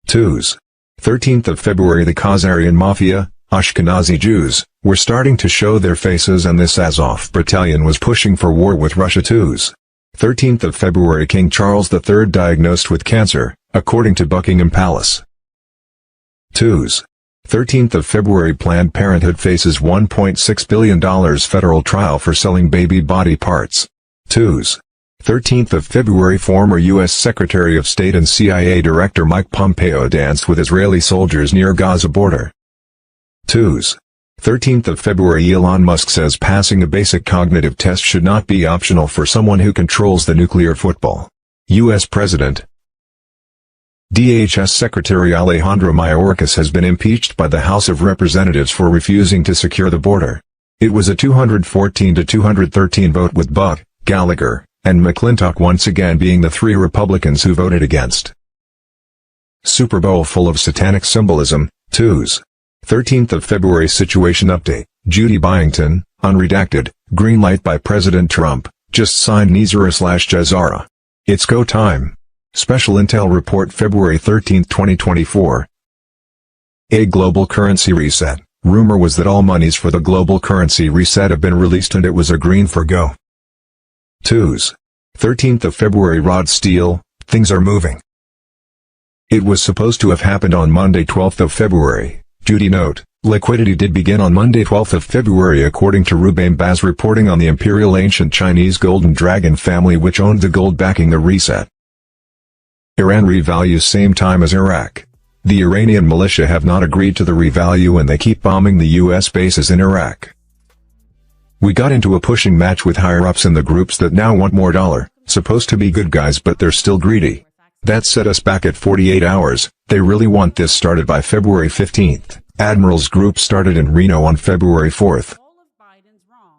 2s. 13th of February The Khazarian Mafia, Ashkenazi Jews, were starting to show their faces and this Azov battalion was pushing for war with Russia. 2s. 13th of February King Charles III diagnosed with cancer, according to Buckingham Palace. 2s. 13th of February Planned Parenthood faces $1.6 billion federal trial for selling baby body parts. 2s. 13th of February Former U.S. Secretary of State and CIA Director Mike Pompeo danced with Israeli soldiers near Gaza border. 2s. 13th of February Elon Musk says passing a basic cognitive test should not be optional for someone who controls the nuclear football. U.S. President. DHS Secretary Alejandro Mayorkas has been impeached by the House of Representatives for refusing to secure the border. It was a 214 to 213 vote with Buck, Gallagher, and McClintock once again being the three Republicans who voted against. Super Bowl full of satanic symbolism. 2s. 13th of February Situation Update, Judy Byington, unredacted, green light by President Trump, just signed Nizara/Jazara. It's go time. Special Intel Report February 13, 2024. A global currency reset. Rumor was that all monies for the global currency reset have been released and it was a green for go. 2s. 13th of February Rod Steele, things are moving. It was supposed to have happened on Monday 12th of February. Judy note, liquidity did begin on Monday 12th of February according to Rubain Baz reporting on the Imperial Ancient Chinese Golden Dragon family which owned the gold backing the reset. Iran revalues same time as Iraq. The Iranian militia have not agreed to the revalue and they keep bombing the US bases in Iraq. We got into a pushing match with higher-ups in the groups that now want more dollar, supposed to be good guys but they're still greedy. That set us back at 48 hours, they really want this started by February 15th. Admirals Group started in Reno on February 4th.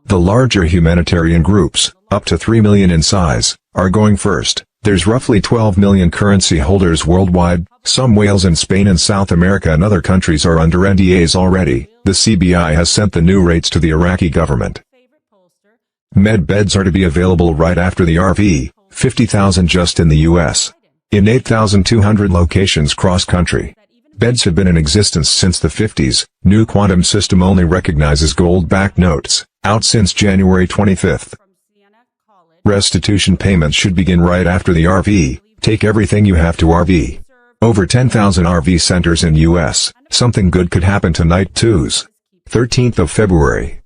The larger humanitarian groups, up to 3 million in size, are going first. There's roughly 12 million currency holders worldwide, some whales in Spain and South America and other countries are under NDAs already. The CBI has sent the new rates to the Iraqi government. Med beds are to be available right after the RV, 50,000 just in the US. In 8,200 locations cross-country. Beds have been in existence since the 50s, new quantum system only recognizes gold-backed notes, out since January 25th. Restitution payments should begin right after the RV, take everything you have to RV. Over 10,000 RV centers in US, something good could happen tonight. 2s. 13th of February.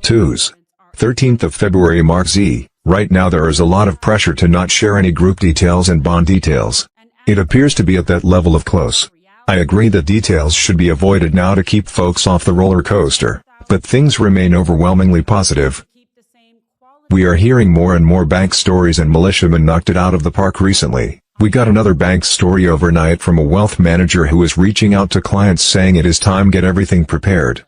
2s. 13th of February Mark Z. Right now there is a lot of pressure to not share any group details and bond details. It appears to be at that level of close. I agree that details should be avoided now to keep folks off the roller coaster, but things remain overwhelmingly positive. We are hearing more and more bank stories and militiamen knocked it out of the park recently. We got another bank story overnight from a wealth manager who is reaching out to clients saying it is time get everything prepared.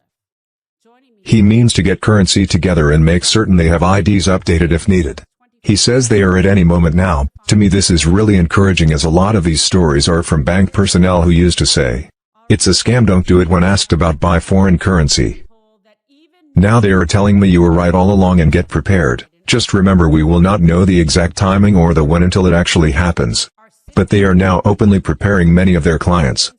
He means to get currency together and make certain they have IDs updated if needed. He says they are at any moment now. To me this is really encouraging as a lot of these stories are from bank personnel who used to say, "It's a scam, don't do it," when asked about buy foreign currency. Now they are telling me you were right all along and get prepared. Just remember we will not know the exact timing or the when until it actually happens. But they are now openly preparing many of their clients.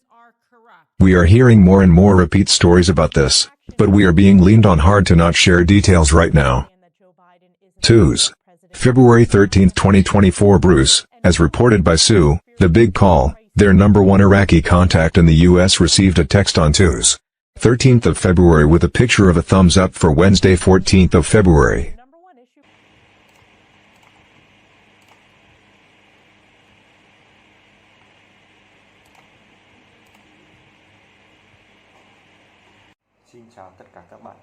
We are hearing more and more repeat stories about this, but we are being leaned on hard to not share details right now. 2s. February 13, 2024 Bruce, as reported by Sue, The Big Call, their #1 Iraqi contact in the US received a text on 2s. 13th of February with a picture of a thumbs up for Wednesday 14th of February. Xin chào tất cả các bạn.